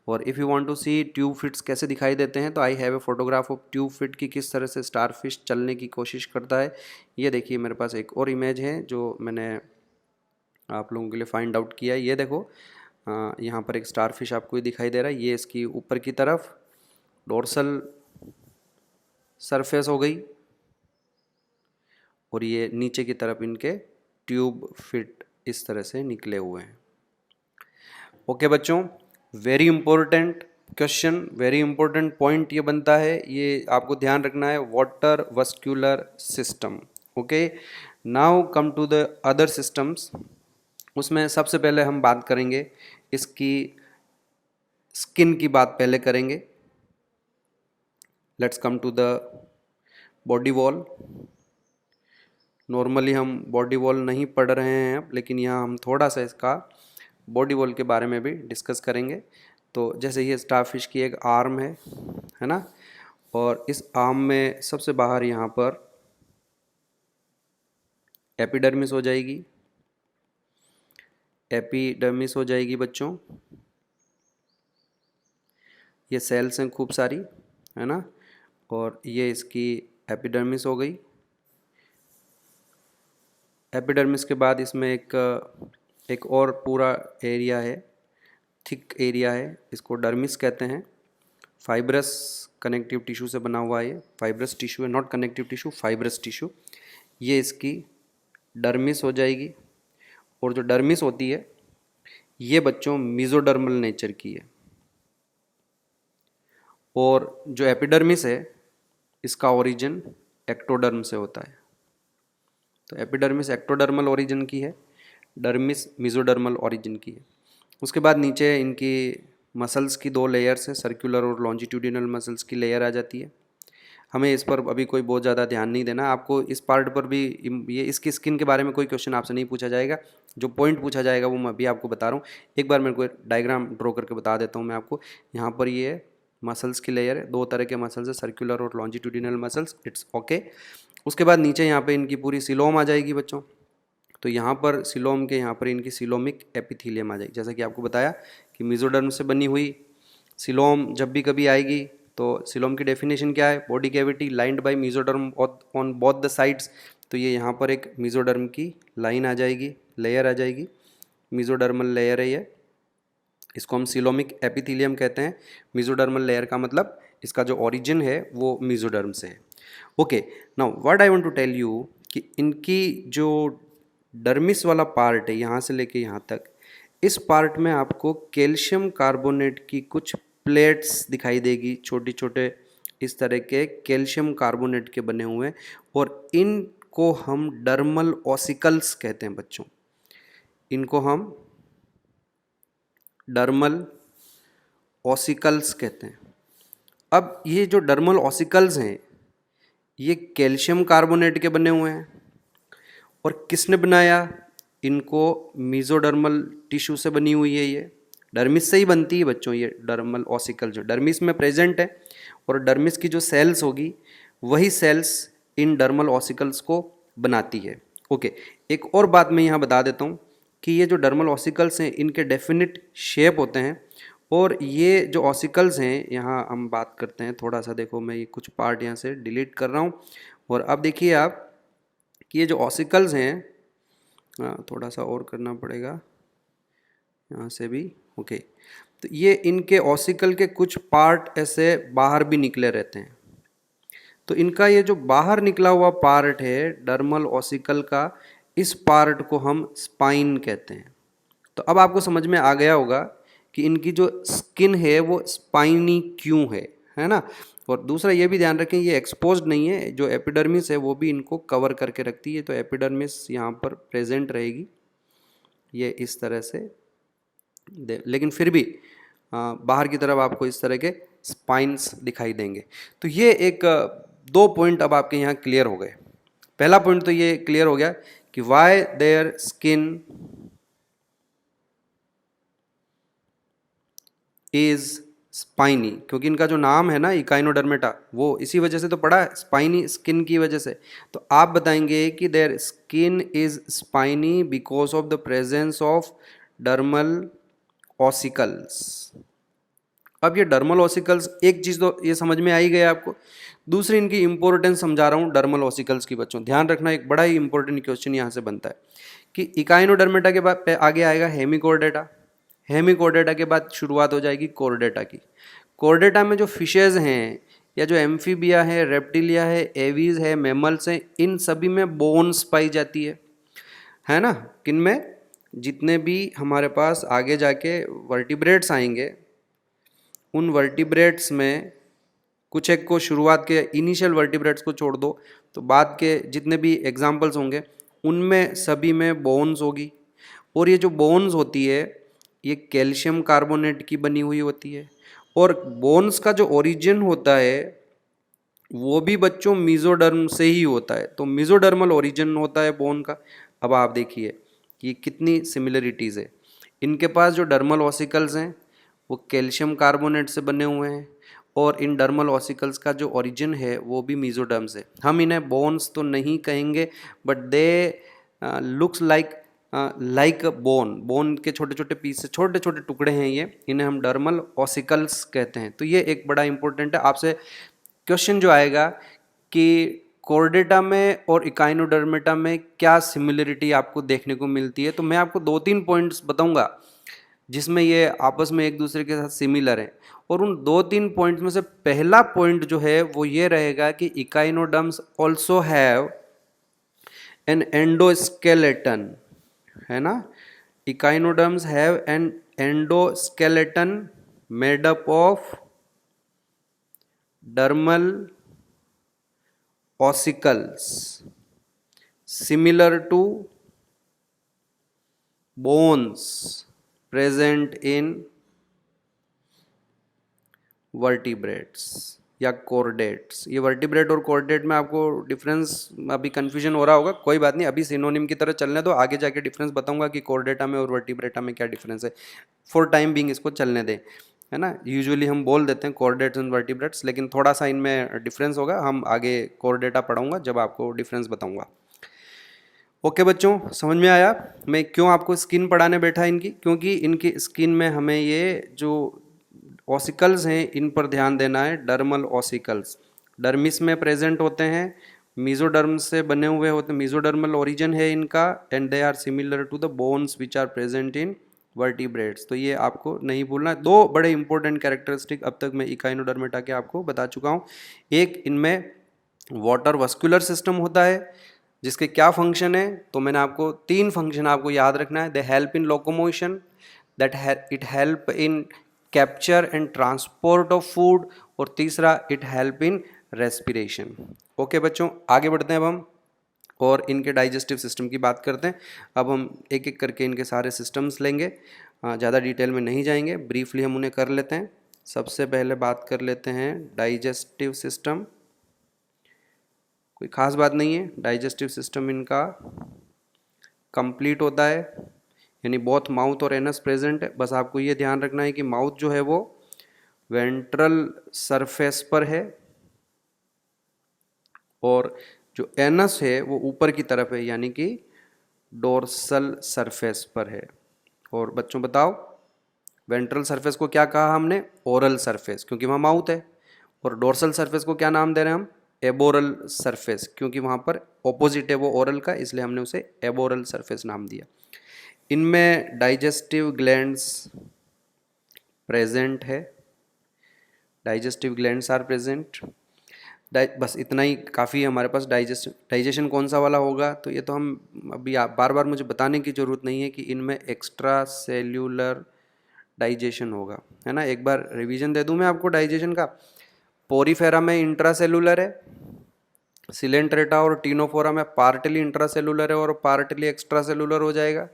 और if you want to see tube feets कैसे दिखाई देते हैं, तो I have a photograph of tube feet की किस तरह से स्टारफिश चलने की कोशिश करता है। ये देखिए मेरे पास एक और इमेज है जो मैंने आप लोगों के लिए फाइंड आउट किया है। ये देखो, यहाँ पर एक स्टारफिश आपको ही दिखाई दे रहा है, ये इसकी ऊपर की तरफ डोर्सल सरफेस हो गई, और ये नीचे की तरफ इनके ट्यूब फिट इस तरह से निकले हुए हैं। ओके बच्चों, very important question, very important point ये बनता है, ये आपको ध्यान रखना है, water vascular system. Okay, now come to the other systems. उसमें सबसे पहले हम बात करेंगे इसकी स्किन की, बात पहले करेंगे। Let's come to the body wall. Normally हम बॉडी वॉल नहीं पढ़ रहे हैं, लेकिन यहाँ हम थोड़ा सा इसका बॉडी वॉल के बारे में भी डिस्कस करेंगे। तो जैसे ये स्टारफिश की एक आर्म है ना, और इस आर्म में सबसे बाहर यहाँ पर एपिडर्मिस हो जाएगी, एपिडर्मिस हो जाएगी बच्चों, ये सेल्स हैं खूब सारी, है ना, और ये इसकी एपिडर्मिस हो गई। एपिडर्मिस के बाद इसमें एक और पूरा एरिया है, थिक एरिया है, इसको डर्मिस कहते हैं। फाइब्रस कनेक्टिव टिश्यू से बना हुआ है, ये फाइब्रस टिश्यू है, not connective tissue, fibrous tissue. ये इसकी डर्मिस हो जाएगी। और जो डर्मिस होती है ये बच्चों मेसोडर्मल नेचर की है। और जो एपिडर्मिस है इसका ओरिजिन एक्टोडर्म से होता है। तो एपिडर्मिस एक्टोडर्मल ओरिजिन की है, डर्मिस मेसोडर्मल ओरिजिन की है। उसके बाद नीचे इनकी मसल्स की दो लेयर्स हैं, सर्कुलर और लॉन्जिट्यूडिनल मसल्स की लेयर आ जाती है। हमें इस पर अभी कोई बहुत ज़्यादा ध्यान नहीं देना। आपको इस पार्ट पर भी ये इसकी स्किन के बारे में कोई क्वेश्चन आपसे नहीं पूछा जाएगा। जो पॉइंट पूछा जाएगा वो मैं अभी आपको बता रहा हूँ। एक बार मेरे को डायग्राम ड्रॉ करके बता देता हूँ मैं आपको। यहाँ पर ये मसल्स की लेयर है, दो तरह के मसल्स है, सर्कुलर और लॉन्जिट्यूडिनल मसल्स, इट्स ओके। उसके बाद नीचे यहाँ पे इनकी पूरी सिलोम आ जाएगी बच्चों। तो यहाँ पर सिलोम के यहाँ पर इनकी सिलोमिक एपिथीलियम आ जाएगी। जैसा कि आपको बताया कि मेसोडर्म से बनी हुई सिलोम जब भी कभी आएगी तो सिलोम की डेफिनेशन क्या है, body cavity lined by mesoderm on both the sides. तो ये यहाँ पर एक मेसोडर्म की लाइन आ जाएगी, लेयर आ जाएगी, मेसोडर्मल लेयर है ये, इसको हम सिलोमिक एपिथीलियम कहते हैं। मेसोडर्मल लेयर का मतलब इसका जो ओरिजिन है वो मेसोडर्म से है। Okay, now what I want to tell you कि इनकी जो डर्मिस वाला पार्ट है यहाँ से लेके यहाँ तक, इस पार्ट में आपको कैल्शियम कार्बोनेट की कुछ प्लेट्स दिखाई देगी, छोटे छोटे इस तरह के कैल्शियम कार्बोनेट के बने हुए, और इनको हम डर्मल ऑसिकल्स कहते हैं बच्चों। इनको हम डर्मल ऑसिकल्स कहते हैं। अब ये जो डर्मल ऑसिकल्स हैं ये कैल्शियम कार्बोनेट के बने हुए हैं। और किसने बनाया इनको? मेसोडर्मल टिश्यू से बनी हुई है। ये डर्मिस से ही बनती है बच्चों, ये डर्मल ऑसिकल जो डर्मिस में प्रेजेंट है। और डर्मिस की जो सेल्स होगी वही सेल्स इन डर्मल ऑसिकल्स को बनाती है। ओके, एक और बात मैं यहाँ बता देता हूँ कि ये जो डर्मल ऑसिकल्स हैं इनके डेफिनेट शेप होते हैं। और ये जो ऑसिकल्स हैं यहाँ हम बात करते हैं, थोड़ा सा देखो मैं ये कुछ पार्ट यहाँ से डिलीट कर रहा हूँ। और अब देखिए आप कि ये जो ऑसिकल्स हैं, थोड़ा सा और करना पड़ेगा यहाँ से भी। ओके, तो ये इनके ऑसिकल के कुछ पार्ट ऐसे बाहर भी निकले रहते हैं। तो इनका ये जो बाहर निकला हुआ पार्ट है डर्मल ऑसिकल का, इस पार्ट को हम स्पाइन कहते हैं। तो अब आपको समझ में आ गया होगा कि इनकी जो स्किन है वो स्पाइनी क्यों है ना। और दूसरा ये भी ध्यान रखें ये एक्सपोज्ड नहीं है, जो एपिडर्मिस है वो भी इनको कवर करके रखती है। तो एपिडर्मिस यहाँ पर प्रेजेंट रहेगी ये इस तरह से, लेकिन फिर भी बाहर की तरफ आपको इस तरह के स्पाइन्स दिखाई देंगे। तो ये एक दो पॉइंट अब आपके यहाँ क्लियर हो गए। पहला पॉइंट तो ये क्लियर हो गया कि why their skin is spiny, क्योंकि इनका जो नाम है ना इकाइनोडर्मेटा वो इसी वजह से तो पड़ा, स्पाइनी स्किन की वजह से। तो आप बताएंगे कि their skin is spiny because of the presence of dermal ossicles. अब ये डर्मल ऑसिकल्स, एक चीज़ तो ये समझ में आई गया आपको। दूसरी इनकी इंपॉर्टेंस समझा रहा हूँ डर्मल ऑसिकल्स की बच्चों, ध्यान रखना। एक बड़ा ही इंपॉर्टेंट क्वेश्चन यहाँ से बनता है कि इकाइनोडर्मेटा के बाद आगे आएगा हेमिकोर्डेटा। हेमिकोर्डेटा के बाद शुरुआत हो जाएगी कोर्डेटा की। कोर्डेटा में जो फिशेज हैं या जो एम्फीबिया है, रेप्टिलिया है, एवीज है, मैमल्स हैं, इन सभी में बोन्स पाई जाती है ना। किन में? जितने भी हमारे पास आगे जाके वर्टिब्रेट्स आएंगे उन वर्टिब्रेट्स में कुछ एक को, शुरुआत के इनिशियल वर्टिब्रेट्स को छोड़ दो तो बाद के जितने भी एग्जाम्पल्स होंगे उनमें सभी में बोन्स होगी। और ये जो बोन्स होती है ये कैल्शियम कार्बोनेट की बनी हुई होती है। और बोन्स का जो ओरिजिन होता है वो भी बच्चों मेसोडर्म से ही होता है। तो मेसोडर्मल ओरिजिन होता है बोन का। अब आप देखिए कि कितनी सिमिलरिटीज़ है। इनके पास जो डर्मल ऑसिकल्स हैं वो कैल्शियम कार्बोनेट से बने हुए हैं, और इन डर्मल ऑसिकल्स का जो ओरिजिन है वो भी मेसोडर्म से। हम इन्हें बोन्स तो नहीं कहेंगे but they looks like bone के छोटे छोटे पीस, छोटे छोटे टुकड़े हैं ये, इन्हें हम डर्मल ऑसिकल्स कहते हैं। तो ये एक बड़ा इंपॉर्टेंट है। आपसे क्वेश्चन जो आएगा कि कोर्डेटा में और इकाइनोडर्मेटा में क्या सिमिलरिटी आपको देखने को मिलती है। तो मैं आपको 2-3 पॉइंट्स बताऊंगा जिसमें ये आपस में एक दूसरे के साथ सिमिलर हैं, और उन 2-3 पॉइंट्स में से पहला पॉइंट जो है वो ये रहेगा कि echinoderms also have an endoskeleton, है ना। Echinoderms have an endoskeleton made up of dermal ossicles similar to bones present in vertebrates या कॉर्डेट्स। ये वर्टिब्रेट और कॉर्डेट में आपको डिफरेंस अभी कंफ्यूजन हो रहा होगा, कोई बात नहीं, अभी सिनोनिम की तरह चलने दो, आगे जाके डिफरेंस बताऊंगा कि कॉर्डेटा में और वर्टिब्रेटा में क्या डिफरेंस है। फॉर टाइम बीइंग इसको चलने दें, है ना। यूजुअली हम बोल देते हैं कॉर्डेट्स एंड वर्टिब्रेट्स, लेकिन थोड़ा सा इनमें डिफरेंस होगा, हम आगे कॉर्डेटा पढ़ाऊंगा जब आपको डिफरेंस बताऊंगा। ओके बच्चों, समझ में आया मैं क्यों आपको स्किन पढ़ाने बैठा इनकी, क्योंकि इनकी स्किन में हमें ये जो ऑसिकल्स हैं इन पर ध्यान देना है। डर्मल ऑसिकल्स डर्मिस में प्रेजेंट होते हैं, मीजोडर्म से बने हुए होते हैं, मीजोडर्मल ओरिजिन है इनका, and they are similar to the bones which are present in vertebrates. तो ये आपको नहीं भूलना। 2 बड़े इंपॉर्टेंट कैरेक्टरिस्टिक अब तक मैं इकाइनोडर्मेटा के आपको बता चुका हूँ। एक, इनमें वाटर वस्कुलर सिस्टम होता है जिसके क्या फंक्शन है, तो मैंने आपको 3 फंक्शन आपको याद रखना है। They help in locomotion, that it help in capture and transport of food, और तीसरा it help in respiration. Okay बच्चों, आगे बढ़ते हैं अब हम और इनके डाइजेस्टिव सिस्टम की बात करते हैं। अब हम एक एक करके इनके सारे सिस्टम्स लेंगे, ज़्यादा डिटेल में नहीं जाएंगे, ब्रीफली हम उन्हें कर लेते हैं। सबसे पहले बात कर लेते हैं डाइजेस्टिव सिस्टम। कोई ख़ास बात नहीं है, डाइजेस्टिव सिस्टम इनका कंप्लीट होता है, यानी बोथ माउथ और एनस प्रेजेंट है। बस आपको ये ध्यान रखना है कि माउथ जो है वो वेंट्रल सरफेस पर है और जो एनस है वो ऊपर की तरफ है, यानी कि डोर्सल सरफेस पर है। और बच्चों बताओ, वेंट्रल सरफेस को क्या कहा हमने? ओरल सरफेस, क्योंकि वहाँ माउथ है। और डोर्सल सरफेस को क्या नाम दे रहे हैं हम? एबोरल सरफेस, क्योंकि वहाँ पर ऑपोजिट है वो ओरल का, इसलिए हमने उसे एबोरल सरफेस नाम दिया। इनमें डाइजेस्टिव ग्लैंड्स प्रेजेंट है, डाइजेस्टिव ग्लैंड्स आर प्रेजेंट। बस इतना ही काफ़ी है हमारे पास। डाइजेशन कौन सा वाला होगा, तो ये तो हम अभी बार बार मुझे बताने की ज़रूरत नहीं है कि इनमें एक्स्ट्रा सेल्यूलर डाइजेशन होगा, है ना। एक बार रिवीजन दे दूं मैं आपको डाइजेशन का। पोरीफेरा में इंट्रासेलुलर है, सिलेंट्रेटा और टीनोफोरा में पार्टली इंट्रासेलुलर है और पार्टली एक्स्ट्रा सेलुलर हो जाएगा।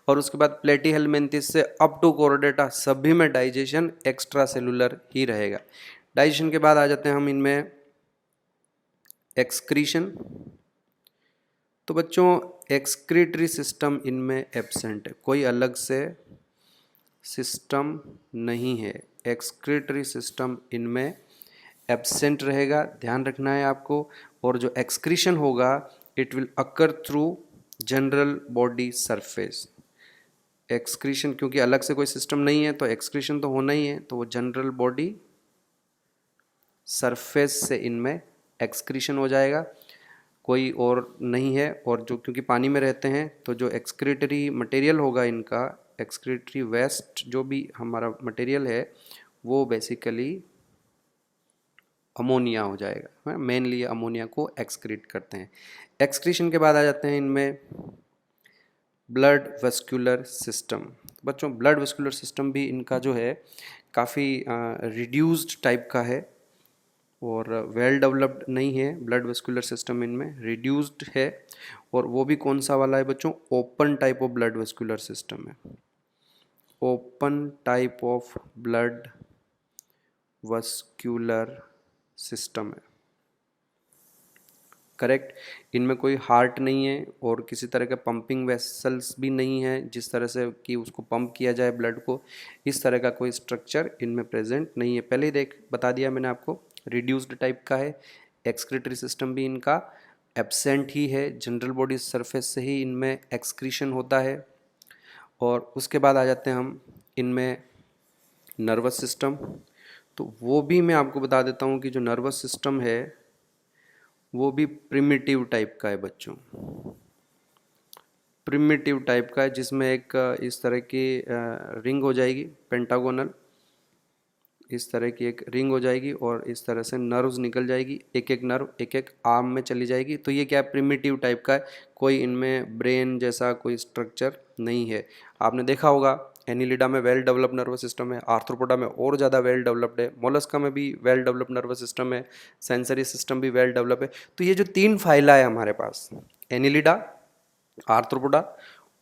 और उसके बाद प्लेटीहेलमिन्थिस से अप टू कोरोडेटा सभी में डाइजेशन एक्स्ट्रा सेलुलर ही रहेगा। डाइजेशन के बाद आ जाते हैं हम इनमें एक्सक्रीशन। तो बच्चों एक्सक्रीटरी सिस्टम इनमें एब्सेंट है, कोई अलग से सिस्टम नहीं है, एक्सक्रीटरी सिस्टम इनमें एब्सेंट रहेगा, ध्यान रखना है आपको। और जो एक्सक्रीशन होगा it will occur through general body surface. Excretion क्योंकि अलग से कोई सिस्टम नहीं है तो एक्सक्रीशन तो होना ही है, तो वो जनरल बॉडी सरफेस से इनमें एक्सक्रीशन हो जाएगा, कोई और नहीं है। और जो क्योंकि पानी में रहते हैं तो जो एक्सक्रीटरी मटेरियल होगा इनका, एक्सक्रीटरी वेस्ट जो भी हमारा मटेरियल है वो बेसिकली अमोनिया हो जाएगा। मेनली अमोनिया को एक्सक्रीट करते हैं। एक्सक्रीशन के बाद आ जाते हैं इनमें ब्लड वेस्कुलर सिस्टम। बच्चों ब्लड वेस्कुलर सिस्टम भी इनका जो है काफ़ी रिड्यूस्ड टाइप का है और वेल डेवलप्ड नहीं है। ब्लड वेस्कुलर सिस्टम इनमें रिड्यूस्ड है, और वो भी कौन सा वाला है बच्चों? Open type of blood vascular system है, open type of blood vascular system है, करेक्ट। इनमें कोई हार्ट नहीं है और किसी तरह के पंपिंग वेसल्स भी नहीं है जिस तरह से कि उसको पंप किया जाए ब्लड को, इस तरह का कोई स्ट्रक्चर इनमें प्रेजेंट नहीं है। पहले ही बता दिया मैंने आपको, रिड्यूस्ड टाइप का है। एक्सक्रीटरी सिस्टम भी इनका एब्सेंट ही है, जनरल बॉडी सरफेस से ही इनमें एक्सक्रीशन होता है। और उसके बाद आ जाते हैं हम इनमें नर्वस सिस्टम। तो वो भी मैं आपको बता देता हूँ कि जो नर्वस सिस्टम है वो भी प्रिमिटिव टाइप का है बच्चों, प्रिमिटिव टाइप का है, जिसमें एक इस तरह की रिंग हो जाएगी पेंटागोनल, इस तरह की एक रिंग हो जाएगी और इस तरह से नर्व्स निकल जाएगी, एक एक नर्व एक एक आर्म में चली जाएगी। तो ये क्या है, प्रिमिटिव टाइप का है, कोई इनमें ब्रेन जैसा कोई स्ट्रक्चर नहीं है। आपने देखा होगा एनिलिडा में वेल डेवलप्ड नर्वस सिस्टम है, आर्थ्रोपोडा में और ज़्यादा वेल डेवलप्ड है, मोलस्का में भी वेल डेवलप्ड नर्वस सिस्टम है, सेंसरी सिस्टम भी वेल डेवलप है। तो ये जो तीन फाइला है हमारे पास, एनिलिडा, आर्थ्रोपोडा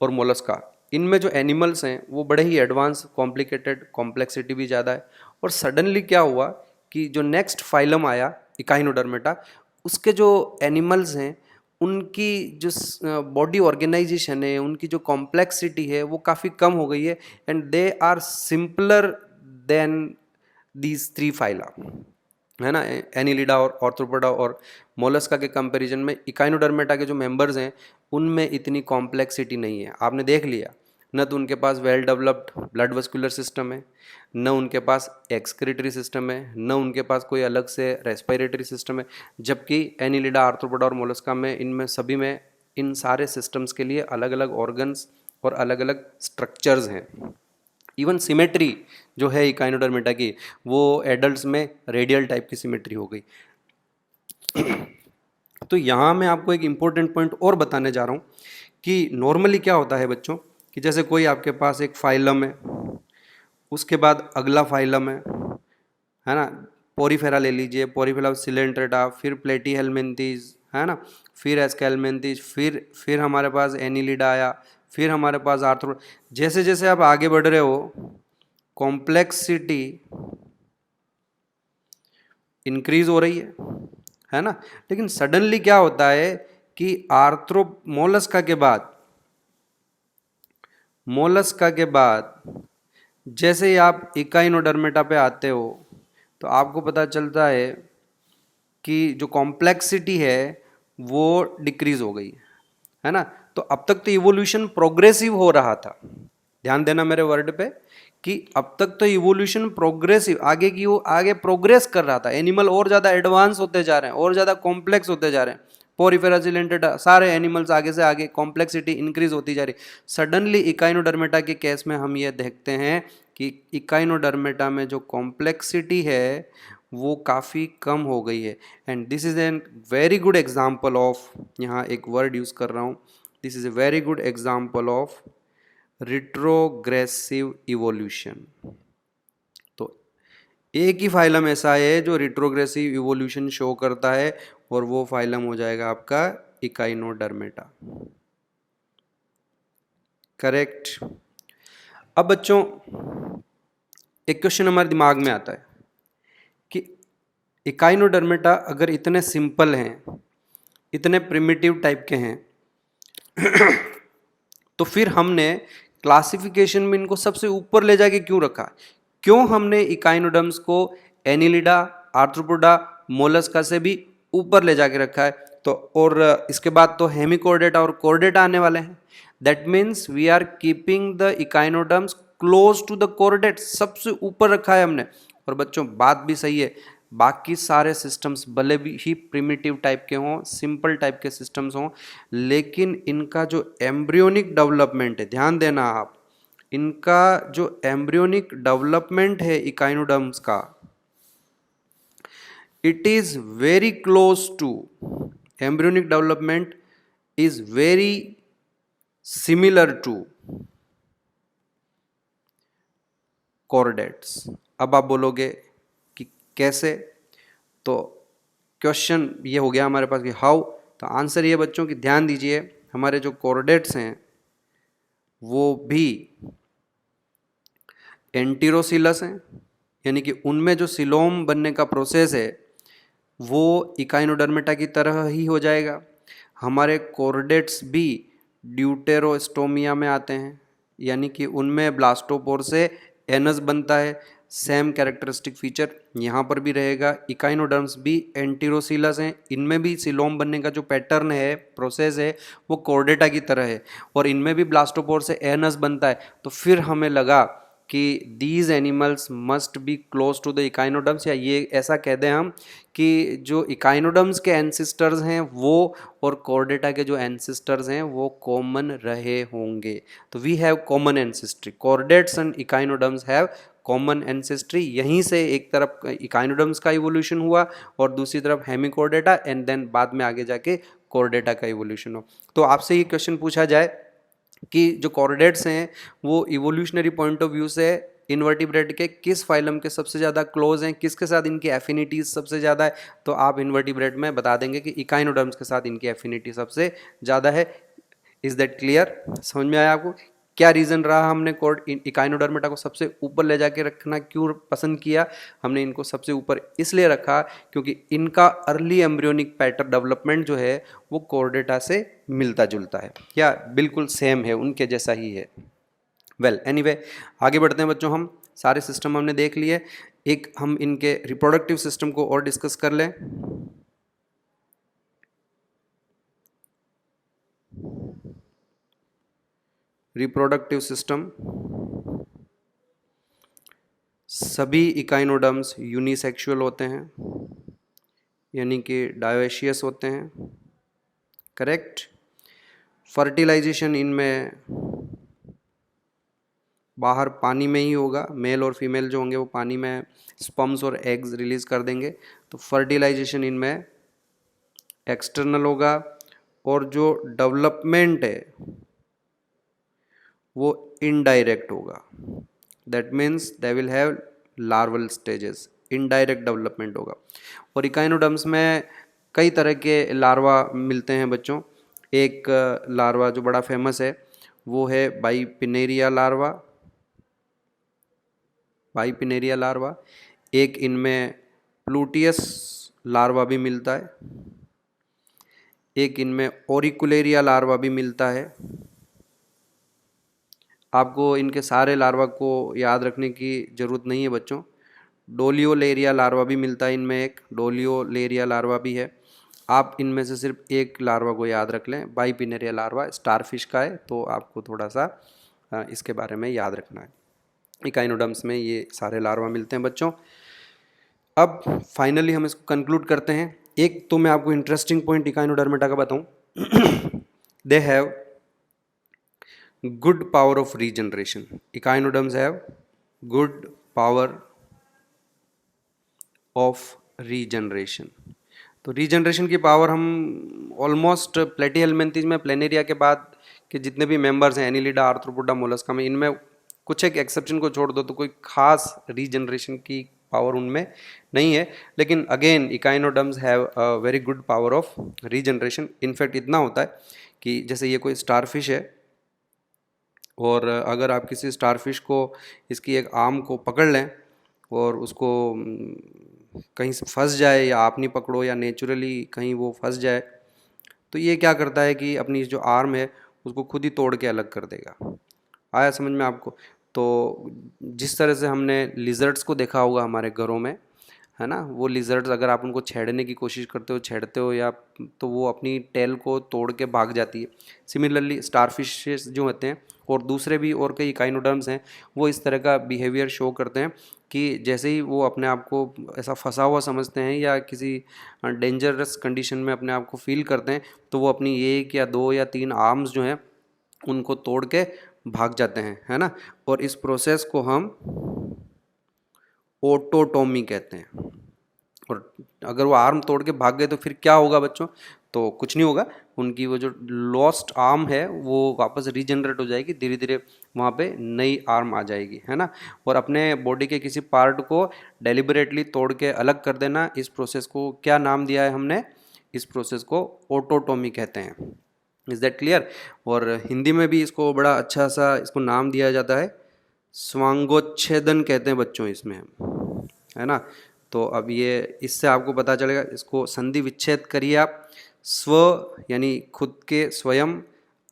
और मोलस्का, इनमें जो एनिमल्स हैं वो बड़े ही एडवांस, कॉम्प्लिकेटेड, कॉम्प्लेक्सिटी भी ज़्यादा है। और सडनली क्या हुआ कि जो नेक्स्ट फाइलम आया इकाइनोडर्मेटा, उसके जो एनिमल्स हैं उनकी जो बॉडी ऑर्गेनाइजेशन है, उनकी जो कॉम्प्लेक्सिटी है वो काफ़ी कम हो गई है, and they are simpler than these three phyla, है ना। एनिलिडा और आर्थ्रोपोडा और मोलस्का के कंपैरिजन में इकाइनोडर्मेटा के जो मेंबर्स हैं उनमें इतनी कॉम्प्लेक्सिटी नहीं है। आपने देख लिया, न तो उनके पास well developed blood vascular system है, न उनके पास एक्सक्रीटरी सिस्टम है, न उनके पास कोई अलग से रेस्पिरेटरी सिस्टम है, जबकि एनिलिडा, आर्थ्रोपोडा और मोलस्का में, इनमें सभी में, इन सारे सिस्टम्स के लिए अलग अलग ऑर्गन्स और अलग अलग स्ट्रक्चर्स हैं। इवन सिमेट्री जो है इकाइनोडर्मेटा की, वो एडल्ट्स में रेडियल टाइप की सिमेट्री हो गई। तो यहाँ मैं आपको एक इम्पोर्टेंट पॉइंट और बताने जा रहा हूँ कि नॉर्मली क्या होता है बच्चों, कि जैसे कोई आपके पास एक फाइलम है, उसके बाद अगला फाइलम है ना, पोरीफेरा ले लीजिए, पोरीफेरा सिलेंट्रेटा, फिर प्लेटीहेलमिन्थीज, है ना, फिर एस्केलमिन्थीज, फिर हमारे पास एनिलिडा आया, फिर हमारे पास आर्थ्रो। जैसे जैसे आप आगे बढ़ रहे हो कॉम्प्लेक्सिटी इंक्रीज हो रही है ना। लेकिन सडनली क्या होता है कि मोलस्का के बाद जैसे ही आप इकाइनोडर्मेटा पे आते हो तो आपको पता चलता है कि जो कॉम्प्लेक्सिटी है वो डिक्रीज हो गई है ना। तो अब तक तो इवोल्यूशन प्रोग्रेसिव हो रहा था, ध्यान देना मेरे वर्ड पे, कि अब तक तो इवोल्यूशन प्रोग्रेसिव, आगे प्रोग्रेस कर रहा था, एनिमल और ज़्यादा एडवांस होते जा रहे हैं, और ज़्यादा कॉम्प्लेक्स होते जा रहे हैं, पोरीफेरा सिलेंट्रेटा, सारे एनिमल्स आगे से आगे कॉम्प्लेक्सिटी इंक्रीज होती जा रही। सडनली इकाइनोडर्मेटा के केस में हम ये देखते हैं कि इकाइनोडर्मेटा में जो कॉम्प्लेक्सिटी है वो काफ़ी कम हो गई है। And this is an very good example of, यहाँ एक वर्ड यूज़ कर रहा हूँ, this is a very good example of retrogressive evolution. तो एक ही फाइलम ऐसा है जो रिट्रोग्रेसिव इवोल्यूशन शो करता है, और वो फाइलम हो जाएगा आपका इकाइनोडर्मेटा। करेक्ट। अब बच्चों एक क्वेश्चन हमारे दिमाग में आता है कि इकाइनोडर्मेटा अगर इतने सिंपल हैं, इतने प्रिमिटिव टाइप के हैं, तो फिर हमने क्लासिफिकेशन में इनको सबसे ऊपर ले जाके क्यों रखा? क्यों हमने इकाइनोडर्म्स को एनिलिडा, आर्थ्रोपोडा, मोलस्का से भी ऊपर ले जाके रखा है? तो और इसके बाद तो हेमिकोर्डेटा और कोर्डेटा आने वाले हैं। That means we are keeping the echinoderms close to the chordate, सबसे ऊपर रखा है हमने। और बच्चों बात भी सही है, बाकी सारे सिस्टम्स भले भी ही प्रिमिटिव टाइप के हों, सिंपल टाइप के सिस्टम्स हों, लेकिन इनका जो एम्ब्रियोनिक डेवलपमेंट है, ध्यान देना आप, इनका जो एम्ब्रियोनिक डेवलपमेंट है इकाइनोडर्म्स का, it is very close to, embryonic development is very similar to chordates। अब आप बोलोगे कि कैसे, तो क्वेश्चन ये हो गया हमारे पास कि हाउ। तो आंसर ये बच्चों की ध्यान दीजिए, हमारे जो कॉर्डेट्स हैं वो भी एंटीरोसिलस हैं, यानी कि उनमें जो सिलोम बनने का प्रोसेस है वो इकाइनोडर्मेटा की तरह ही हो जाएगा। हमारे कॉर्डेट्स भी ड्यूटेरोस्टोमिया में आते हैं, यानी कि उनमें ब्लास्टोपोर से एनस बनता है। सेम कैरेक्टरिस्टिक फीचर यहाँ पर भी रहेगा। इकाइनोडर्म्स भी एंटीरोसिलस हैं, इनमें भी सिलोम बनने का जो पैटर्न है, प्रोसेस है, वो कॉर्डेटा की तरह है, और इनमें भी ब्लास्टोपोर से एनस बनता है। तो फिर हमें लगा कि these animals must be close to the echinoderms, या ये ऐसा कह दें हम कि जो इकाइनोडर्म्स के एंसिस्टर्स हैं वो और कॉर्डेटा के जो एंसिस्टर्स हैं वो कॉमन रहे होंगे। तो we have common ancestry, chordates and echinoderms have common ancestry. यहीं से एक तरफ इकाइनोडर्म्स का इवोल्यूशन हुआ और दूसरी तरफ हेमिकोर्डेटा, एंड देन बाद में आगे जाके कॉर्डेटा का इवोल्यूशन हो। तो आपसे ये क्वेश्चन पूछा जाए कि जो कॉर्डेट्स हैं वो इवोल्यूशनरी पॉइंट ऑफ व्यू से इन्वर्टिब्रेट के किस फाइलम के सबसे ज़्यादा क्लोज हैं, किसके साथ इनकी एफिनिटीज सबसे ज़्यादा है, तो आप इन्वर्टिब्रेट में बता देंगे कि इकाइनोडर्म्स के साथ इनकी एफिनिटी सबसे ज़्यादा है। Is that clear? समझ में आया आपको? क्या रीज़न रहा हमने इकाइनोडर्मेटा को सबसे ऊपर ले जाके रखना क्यों पसंद किया? हमने इनको सबसे ऊपर इसलिए रखा क्योंकि इनका अर्ली एम्ब्रियोनिक पैटर्न डेवलपमेंट जो है वो कॉर्डेटा से मिलता जुलता है या बिल्कुल सेम है, उनके जैसा ही है। वेल एनीवे, आगे बढ़ते हैं बच्चों। हम सारे सिस्टम हमने देख लिए, एक हम इनके रिप्रोडक्टिव सिस्टम को और डिस्कस कर लें। रिप्रोडक्टिव सिस्टम, सभी इकाइनोडर्म्स यूनिसेक्सुअल होते हैं, यानी कि डायोशियस होते हैं, करेक्ट। फर्टिलाइजेशन इनमें बाहर पानी में ही होगा, मेल और फीमेल जो होंगे वो पानी में स्पर्म्स और एग्स रिलीज कर देंगे, तो फर्टिलाइजेशन इनमें एक्सटर्नल होगा। और जो डेवलपमेंट है वो इनडायरेक्ट होगा, that means they will have larval stages, indirect development होगा। और इकाइनोडर्म्स में कई तरह के लार्वा मिलते हैं बच्चों। एक लार्वा जो बड़ा फेमस है वो है बाइपिनेरिया लार्वा, बाइपिनेरिया लार्वा। एक इनमें प्लूटियस लार्वा भी मिलता है, एक इनमें ओरिकुलेरिया लार्वा भी मिलता है। आपको इनके सारे लार्वा को याद रखने की ज़रूरत नहीं है बच्चों। डोलियोलेरिया लार्वा भी मिलता है इनमें, एक डोलियोलेरिया लार्वा भी है। आप इनमें से सिर्फ एक लार्वा को याद रख लें, बाइपिनेरिया लार्वा स्टारफिश का है, तो आपको थोड़ा सा इसके बारे में याद रखना है। इकाइनोडर्म्स में ये सारे लार्वा मिलते हैं बच्चों। अब फाइनली हम इसको कंक्लूड करते हैं। एक तो मैं आपको इंटरेस्टिंग पॉइंट इकाइनोडर्मेटा का बताऊं, they have good power of regeneration. Echinoderms have good power of regeneration. तो रीजनरेशन की पावर हम ऑलमोस्ट प्लेटीहेल्मिन्थीज में, प्लेनेरिया के बाद के जितने भी मेंबर्स हैं, एनिलिडा, आर्थ्रोपोडा, मोलस्का में, इनमें कुछ एक एक्सेप्शन को छोड़ दो तो कोई खास रीजनरेशन की पावर उनमें नहीं है। लेकिन again echinoderms have a very good power of regeneration. In fact इतना होता है कि जैसे ये कोई स्टारफिश है और अगर आप किसी स्टारफिश को इसकी एक आर्म को पकड़ लें और उसको कहीं से फंस जाए, या आप नहीं पकड़ो या नेचुरली कहीं वो फंस जाए, तो ये क्या करता है कि अपनी जो आर्म है उसको खुद ही तोड़ के अलग कर देगा। आया समझ में आपको? तो जिस तरह से हमने लिजर्ड्स को देखा होगा हमारे घरों में, है ना, वो लिजर्ड्स अगर आप उनको छेड़ने की कोशिश करते हो, छेड़ते हो या तो वो अपनी टेल को तोड़ के भाग जाती है। सिमिलरली स्टारफिशेस जो होते हैं और दूसरे भी और कई इकाइनोडर्म्स हैं, वो इस तरह का बिहेवियर शो करते हैं कि जैसे ही वो अपने आप को ऐसा फंसा हुआ समझते हैं या किसी डेंजरस कंडीशन में अपने आप को फील करते हैं, तो वो अपनी एक या दो या तीन आर्म्स जो हैं उनको तोड़ के भाग जाते हैं, है ना। और इस प्रोसेस को हम ओटोटोमी कहते हैं। और अगर वो आर्म तोड़ के भाग गए तो फिर क्या होगा बच्चों? तो कुछ नहीं होगा, उनकी वो जो लॉस्ट आर्म है वो वापस रीजनरेट हो जाएगी, धीरे धीरे वहाँ पे नई आर्म आ जाएगी, है ना। और अपने बॉडी के किसी पार्ट को डेलिबरेटली तोड़ के अलग कर देना, इस प्रोसेस को क्या नाम दिया है हमने? इस प्रोसेस को ओटोटोमी कहते हैं। Is that clear? और हिंदी में भी इसको बड़ा अच्छा सा इसको नाम दिया जाता है, स्वांगोच्छेदन कहते हैं बच्चों इसमें, है ना। तो अब ये इससे आपको पता चलेगा, इसको संधि विच्छेद करिए आप। स्व यानी खुद के स्वयं,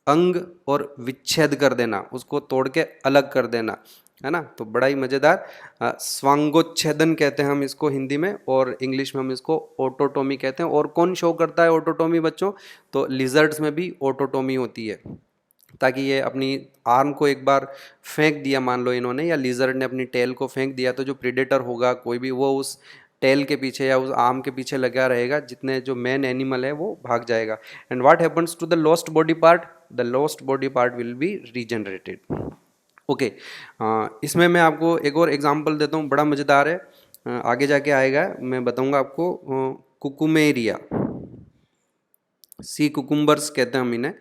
अंग और विच्छेद कर देना, उसको तोड़ के अलग कर देना, है ना। तो बड़ा ही मज़ेदार स्वांगोच्छेदन कहते हैं हम इसको हिंदी में, और इंग्लिश में हम इसको ओटोटोमी कहते हैं। और कौन शो करता है ओटोटोमी बच्चों? तो लिजर्ड्स में भी ओटोटोमी होती है। ताकि ये अपनी आर्म को एक बार फेंक दिया मान लो इन्होंने, या लिजर्ड ने अपनी टेल को फेंक दिया, तो जो प्रीडेटर होगा कोई भी वो उस टेल के पीछे या उस आर्म के पीछे लगा रहेगा, जितने जो मेन एनिमल है वो भाग जाएगा। And what happens to the lost body part? The lost body part will be regenerated. Okay, इसमें मैं आपको एक और एग्जांपल देता हूँ, बड़ा मज़ेदार है, आगे जाके आएगा, मैं बताऊंगा आपको। कुकुमेरिया, सी कुकुम्बर्स कहते हैं हम इन्हें।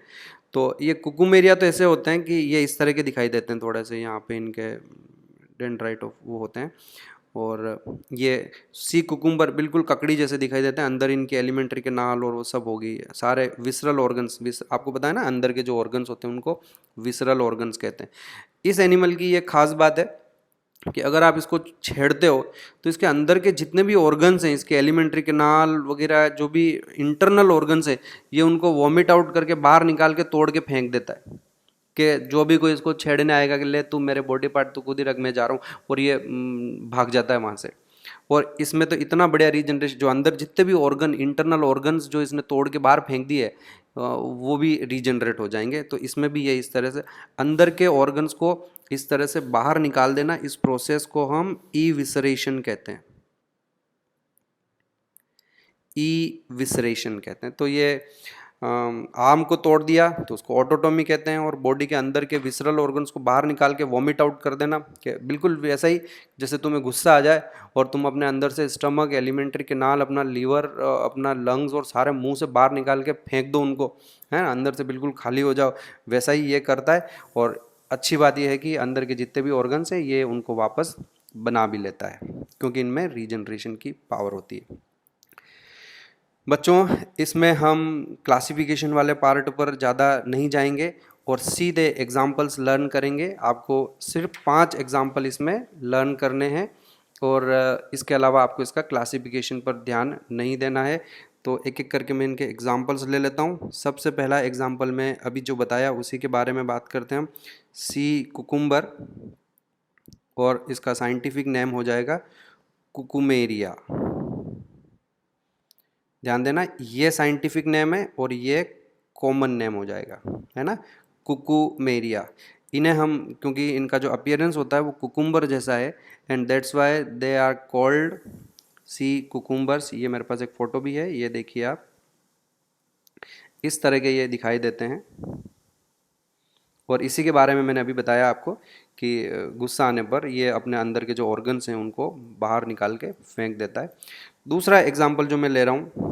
तो ये कुकुमेरिया तो ऐसे होते हैं कि ये इस तरह के दिखाई देते हैं, थोड़े से यहाँ पे इनके डेंड्राइट ऑफ वो होते हैं, और ये सी कुकुम्बर बिल्कुल ककड़ी जैसे दिखाई देते हैं। अंदर इनके एलिमेंट्री के नाल और वो सब होगी, सारे विसरल ऑर्गन्स, आपको पता है ना, अंदर के जो ऑर्गन्स होते हैं उनको विसरल ऑर्गन्स कहते हैं। इस एनिमल की ये खास बात है कि अगर आप इसको छेड़ते हो तो इसके अंदर के जितने भी ऑर्गन्स हैं, इसके एलिमेंट्री कैनाल वगैरह जो भी इंटरनल ऑर्गन्स है, ये उनको वॉमिट आउट करके बाहर निकाल के तोड़ के फेंक देता है। कि जो भी कोई इसको छेड़ने आएगा कि ले तू मेरे बॉडी पार्ट तो खुद ही रख, मैं जा रहा हूँ, और ये भाग जाता है वहाँ से। और इसमें तो इतना बढ़िया रीजनरेशन, जो अंदर जितने भी ऑर्गन, इंटरनल ऑर्गन्स जो इसने तोड़ के बाहर फेंक दिए, वो भी रीजनरेट हो जाएंगे। तो इसमें भी ये इस तरह से अंदर के ऑर्गन्स को इस तरह से बाहर निकाल देना, इस प्रोसेस को हम ईविसरेशन कहते हैं। ईविसरेशन कहते हैं। तो ये आर्म को तोड़ दिया तो उसको ऑटोटोमी कहते हैं, और बॉडी के अंदर के विसरल ऑर्गन्स को बाहर निकाल के वॉमिट आउट कर देना, कि बिल्कुल वैसा ही जैसे तुम्हें गुस्सा आ जाए और तुम अपने अंदर से स्टमक, एलिमेंट्री कैनाल, अपना लीवर, अपना लंग्स और सारे मुंह से बाहर निकाल के फेंक दो उनको, है ना, अंदर से बिल्कुल खाली हो जाओ, वैसा ही ये करता है। और अच्छी बात यह है कि अंदर के जितने भी ऑर्गन्स हैं ये उनको वापस बना भी लेता है, क्योंकि इनमें रीजनरेशन की पावर होती है। बच्चों, इसमें हम क्लासिफिकेशन वाले पार्ट पर ज़्यादा नहीं जाएंगे और सीधे एग्जाम्पल्स लर्न करेंगे। आपको सिर्फ 5 एग्जाम्पल इसमें लर्न करने हैं, और इसके अलावा आपको इसका क्लासिफिकेशन पर ध्यान नहीं देना है। तो एक एक करके मैं इनके एग्जाम्पल्स ले लेता हूँ। सबसे पहला एग्जाम्पल मैं अभी जो बताया उसी के बारे में बात करते हैं हम। सी कुकुम्बर, और इसका साइंटिफिक नेम हो जाएगा कुकुमेरिया। ध्यान देना, ये साइंटिफिक नेम है और ये कॉमन नेम हो जाएगा, है ना, कुकुमेरिया। इन्हें हम, क्योंकि इनका जो अपीयरेंस होता है वो कुकुम्बर जैसा है, and that's why they are called sea cucumbers. ये मेरे पास एक फ़ोटो भी है, ये देखिए आप, इस तरह के ये दिखाई देते हैं। और इसी के बारे में मैंने अभी बताया आपको कि गुस्सा आने पर ये अपने अंदर के जो ऑर्गन्स हैं उनको बाहर निकाल के फेंक देता है। दूसरा एग्जाम्पल जो मैं ले रहा हूँ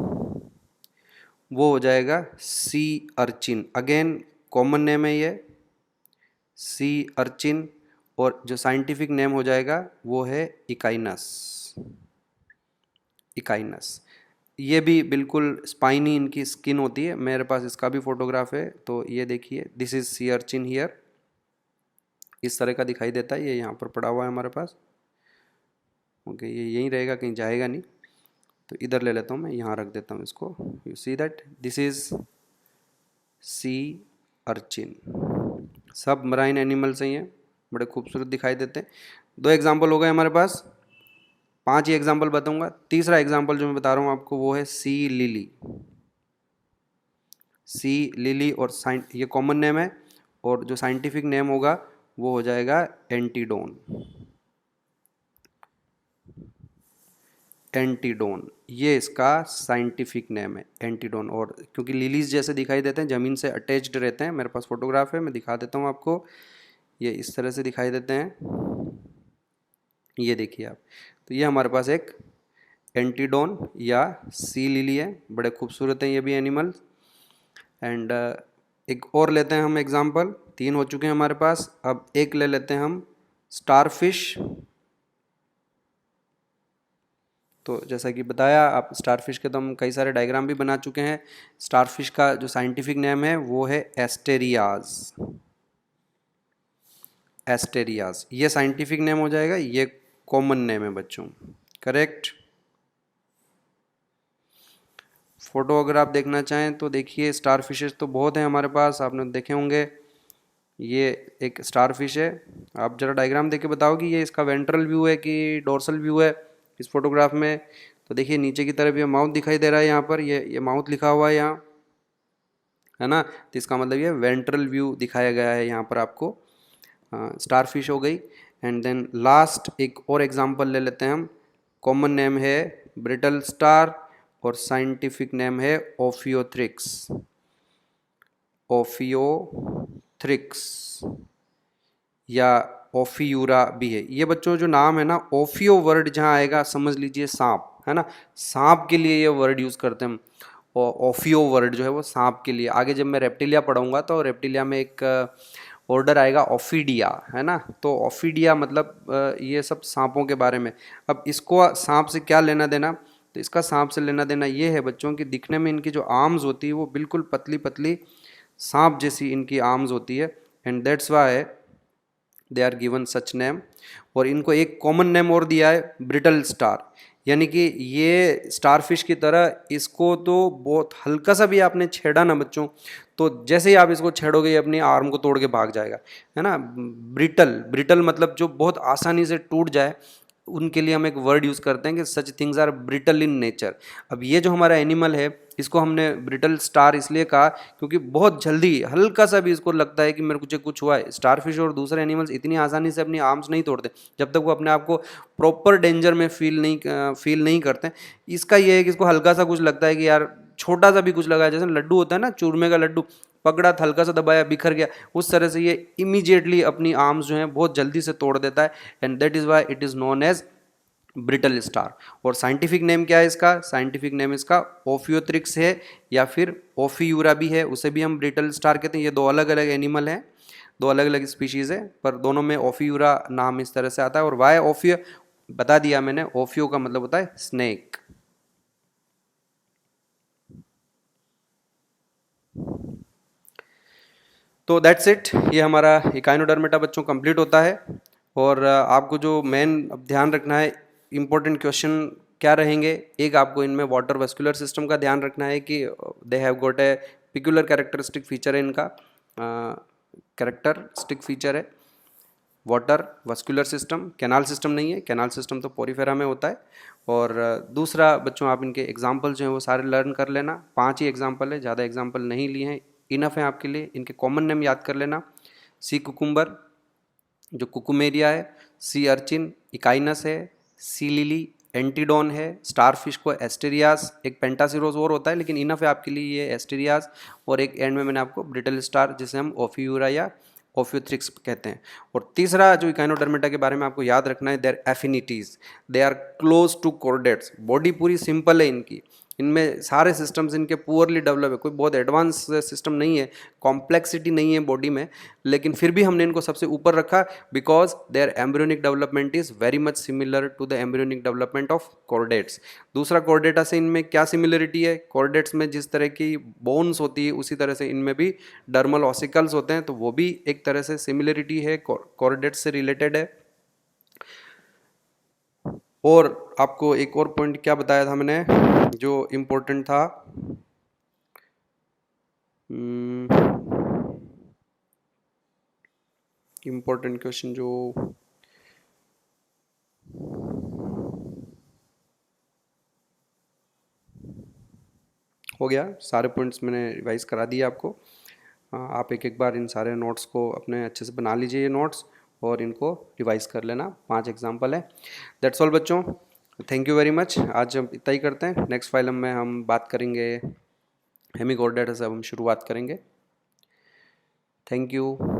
वो हो जाएगा sea urchin. Again common name है ये, सी अर्चिन, और जो साइंटिफिक नेम हो जाएगा वो है इकाइनस। इकाइनस, ये भी बिल्कुल स्पाइनी इनकी स्किन होती है। मेरे पास इसका भी फोटोग्राफ है, तो ये देखिए, this is sea urchin here, इस तरह का दिखाई देता है। ये यहाँ पर पड़ा हुआ है हमारे पास। ओके, ये यहीं रहेगा, कहीं जाएगा नहीं। तो इधर ले लेता हूँ मैं, यहाँ रख देता हूँ इसको। You see that this is sea urchin. सब मराइन एनिमल्स हैं, ये बड़े खूबसूरत दिखाई देते हैं। 2 एग्जाम्पल हो गए हमारे पास, 5 ही एग्जाम्पल बताऊंगा। तीसरा एग्जाम्पल जो मैं बता रहा हूँ आपको वो है सी लिली। सी लिली, और ये कॉमन नेम है, और जो साइंटिफिक नेम होगा वो हो जाएगा एंटीडोन। एंटीडोन, ये इसका साइंटिफिक नेम है, एंटीडोन। और क्योंकि लिलीज जैसे दिखाई देते हैं, ज़मीन से अटैच्ड रहते हैं, मेरे पास फोटोग्राफ है, मैं दिखा देता हूँ आपको। ये इस तरह से दिखाई देते हैं, ये देखिए आप। तो ये हमारे पास एक एंटीडोन या सी लिली है, बड़े खूबसूरत हैं ये भी एनिमल। एंड एक और लेते हैं हम एग्जांपल, 3 हो चुके हैं हमारे पास। अब एक ले लेते हैं हम स्टारफिश। तो जैसा कि बताया आप, स्टारफिश के तो हम कई सारे डायग्राम भी बना चुके हैं। स्टारफिश का जो साइंटिफिक नेम है वो है एस्टेरियाज। एस्टेरियाज, ये साइंटिफिक नेम हो जाएगा, ये कॉमन नेम है बच्चों, करेक्ट। फोटो अगर आप देखना चाहें तो देखिए, स्टार फिशेज तो बहुत हैं हमारे पास, आपने देखे होंगे। ये एक स्टार फिश है। आप जरा डायग्राम देख के बताओ कि ये इसका वेंट्रल व्यू है कि डोर्सल व्यू है इस फोटोग्राफ में। तो देखिए नीचे की तरफ ये माउथ दिखाई दे रहा है, यहाँ पर ये माउथ लिखा हुआ है यहाँ, है ना। तो इसका मतलब ये वेंट्रल व्यू दिखाया गया है यहाँ पर आपको। स्टारफिश हो गई। एंड देन लास्ट एक और एग्जांपल ले लेते हैं हम। कॉमन नेम है ब्रिटल स्टार और साइंटिफिक नेम है ओफियोथ्रिक्स। ओफियोथ्रिक्स या ओफियूरा भी है। ये बच्चों जो नाम है ना, ओफियो वर्ड जहाँ आएगा समझ लीजिए सांप, है ना। सांप के लिए ये वर्ड यूज़ करते हैं हम। और ओफियो वर्ड जो है वो सांप के लिए। आगे जब मैं रेप्टिलिया पढ़ूंगा तो रेप्टिलिया में एक ऑर्डर आएगा ओफिडिया, है ना। तो ओफिडिया मतलब ये सब सांपों के बारे में। अब इसको सांप से क्या लेना देना, तो इसका सांप से लेना देना ये है बच्चों कि दिखने में इनकी जो आर्म्स होती है वो बिल्कुल पतली पतली सांप जैसी इनकी आर्म्स होती है। And that's why they are given such name. और इनको एक कॉमन नेम और दिया है ब्रिटल स्टार, यानी कि ये स्टारफिश की तरह इसको तो बहुत हल्का सा भी आपने छेड़ा ना बच्चों, तो जैसे ही आप इसको छेड़ोगे ये अपनी आर्म को तोड़ के भाग जाएगा, है ना। ब्रिटल, ब्रिटल मतलब जो बहुत आसानी से टूट जाए, उनके लिए हम एक वर्ड यूज़ करते हैं कि such things are brittle in nature. अब ये जो हमारा एनिमल है इसको हमने ब्रिटल स्टार इसलिए कहा क्योंकि बहुत जल्दी हल्का सा भी इसको लगता है कि मेरे को कुछ हुआ है। स्टारफिश और दूसरे एनिमल्स इतनी आसानी से अपनी आर्म्स नहीं तोड़ते जब तक वो अपने आप को प्रॉपर डेंजर में फील नहीं करते। इसका ये है कि इसको हल्का सा कुछ लगता है कि यार छोटा सा भी कुछ लगा है, जैसे लड्डू होता है ना, चूरमे का लड्डू, पकड़ा था, हल्का सा दबाया, बिखर गया, उस तरह से ये इमीडिएटली अपनी आर्म्स जो हैं बहुत जल्दी से तोड़ देता है। And that is why it is known as brittle star. और साइंटिफिक नेम क्या है इसका? साइंटिफिक नेम इसका ओफियोथ्रिक्स है या फिर ओफियूरा भी है, उसे भी हम ब्रिटल स्टार कहते हैं। ये दो अलग अलग एनिमल हैं, दो अलग अलग स्पीशीज़ है, पर दोनों में ओफियूरा नाम इस तरह से आता है। और वाई ओफियो बता दिया मैंने, ओफियो का मतलब होता है स्नेक। तो दैट्स इट, ये हमारा इकाइनोडर्मेटा बच्चों कंप्लीट होता है। और आपको जो मेन अब ध्यान रखना है, इंपॉर्टेंट क्वेश्चन क्या रहेंगे। एक आपको इनमें वाटर वेस्कुलर सिस्टम का ध्यान रखना है कि they have got a peculiar characteristic feature है, इनका कैरेक्टरिस्टिक फीचर है water vascular system. Canal system नहीं है, कैनाल सिस्टम तो पोरीफेरा में होता है। और दूसरा बच्चों आप इनके एग्जाम्पल जो हैं वो सारे लर्न कर लेना। 5 ही एग्जाम्पल है, ज़्यादा एग्जाम्पल नहीं लिए हैं, इनफ है आपके लिए। इनके कॉमन नेम याद कर लेना, सी कुकुम्बर जो कुकुमेरिया है, सी अर्चिन इकाइनस है, सी लिली एंटीडोन है, स्टारफिश को एस्टेरियास, एक पेंटासिरोस और होता है लेकिन इनफ है आपके लिए ये एस्टेरियास। और एक एंड में मैंने आपको ब्रिटल स्टार जिसे हम ओफियूरा या ओफियोथ्रिक्स कहते हैं। और तीसरा जो इकाइनोडर्मेटा के बारे में आपको याद रखना है, their affinities, they are close to chordates. Body पूरी सिंपल है इनकी, इनमें सारे सिस्टम्स इनके पुअरली डेवलप है, कोई बहुत एडवांस सिस्टम नहीं है, कॉम्प्लेक्सिटी नहीं है बॉडी में, लेकिन फिर भी हमने इनको सबसे ऊपर रखा because their embryonic development is very much similar to the embryonic development of chordates. दूसरा, कॉर्डेटा से इनमें क्या सिमिलरिटी है? कॉर्डेट्स में जिस तरह की बोन्स होती है उसी तरह से इनमें भी डर्मल ऑसिकल्स होते हैं, तो वो भी एक तरह से सिमिलरिटी है, कॉर्डेट्स से रिलेटेड है। और आपको एक और पॉइंट क्या बताया था मैंने जो इम्पोर्टेंट था, इम्पोर्टेंट क्वेश्चन जो हो गया, सारे पॉइंट्स मैंने रिवाइज करा दिए आपको। आप एक एक बार इन सारे नोट्स को अपने अच्छे से बना लीजिए, ये नोट्स, और इनको रिवाइज कर लेना। 5 एग्जाम्पल है। दैट्स ऑल बच्चों, थैंक यू वेरी मच। आज हम इतना ही करते हैं। नेक्स्ट फाइलम में हम बात करेंगे हेमिकॉर्डेटा से, हम शुरुआत करेंगे। Thank you.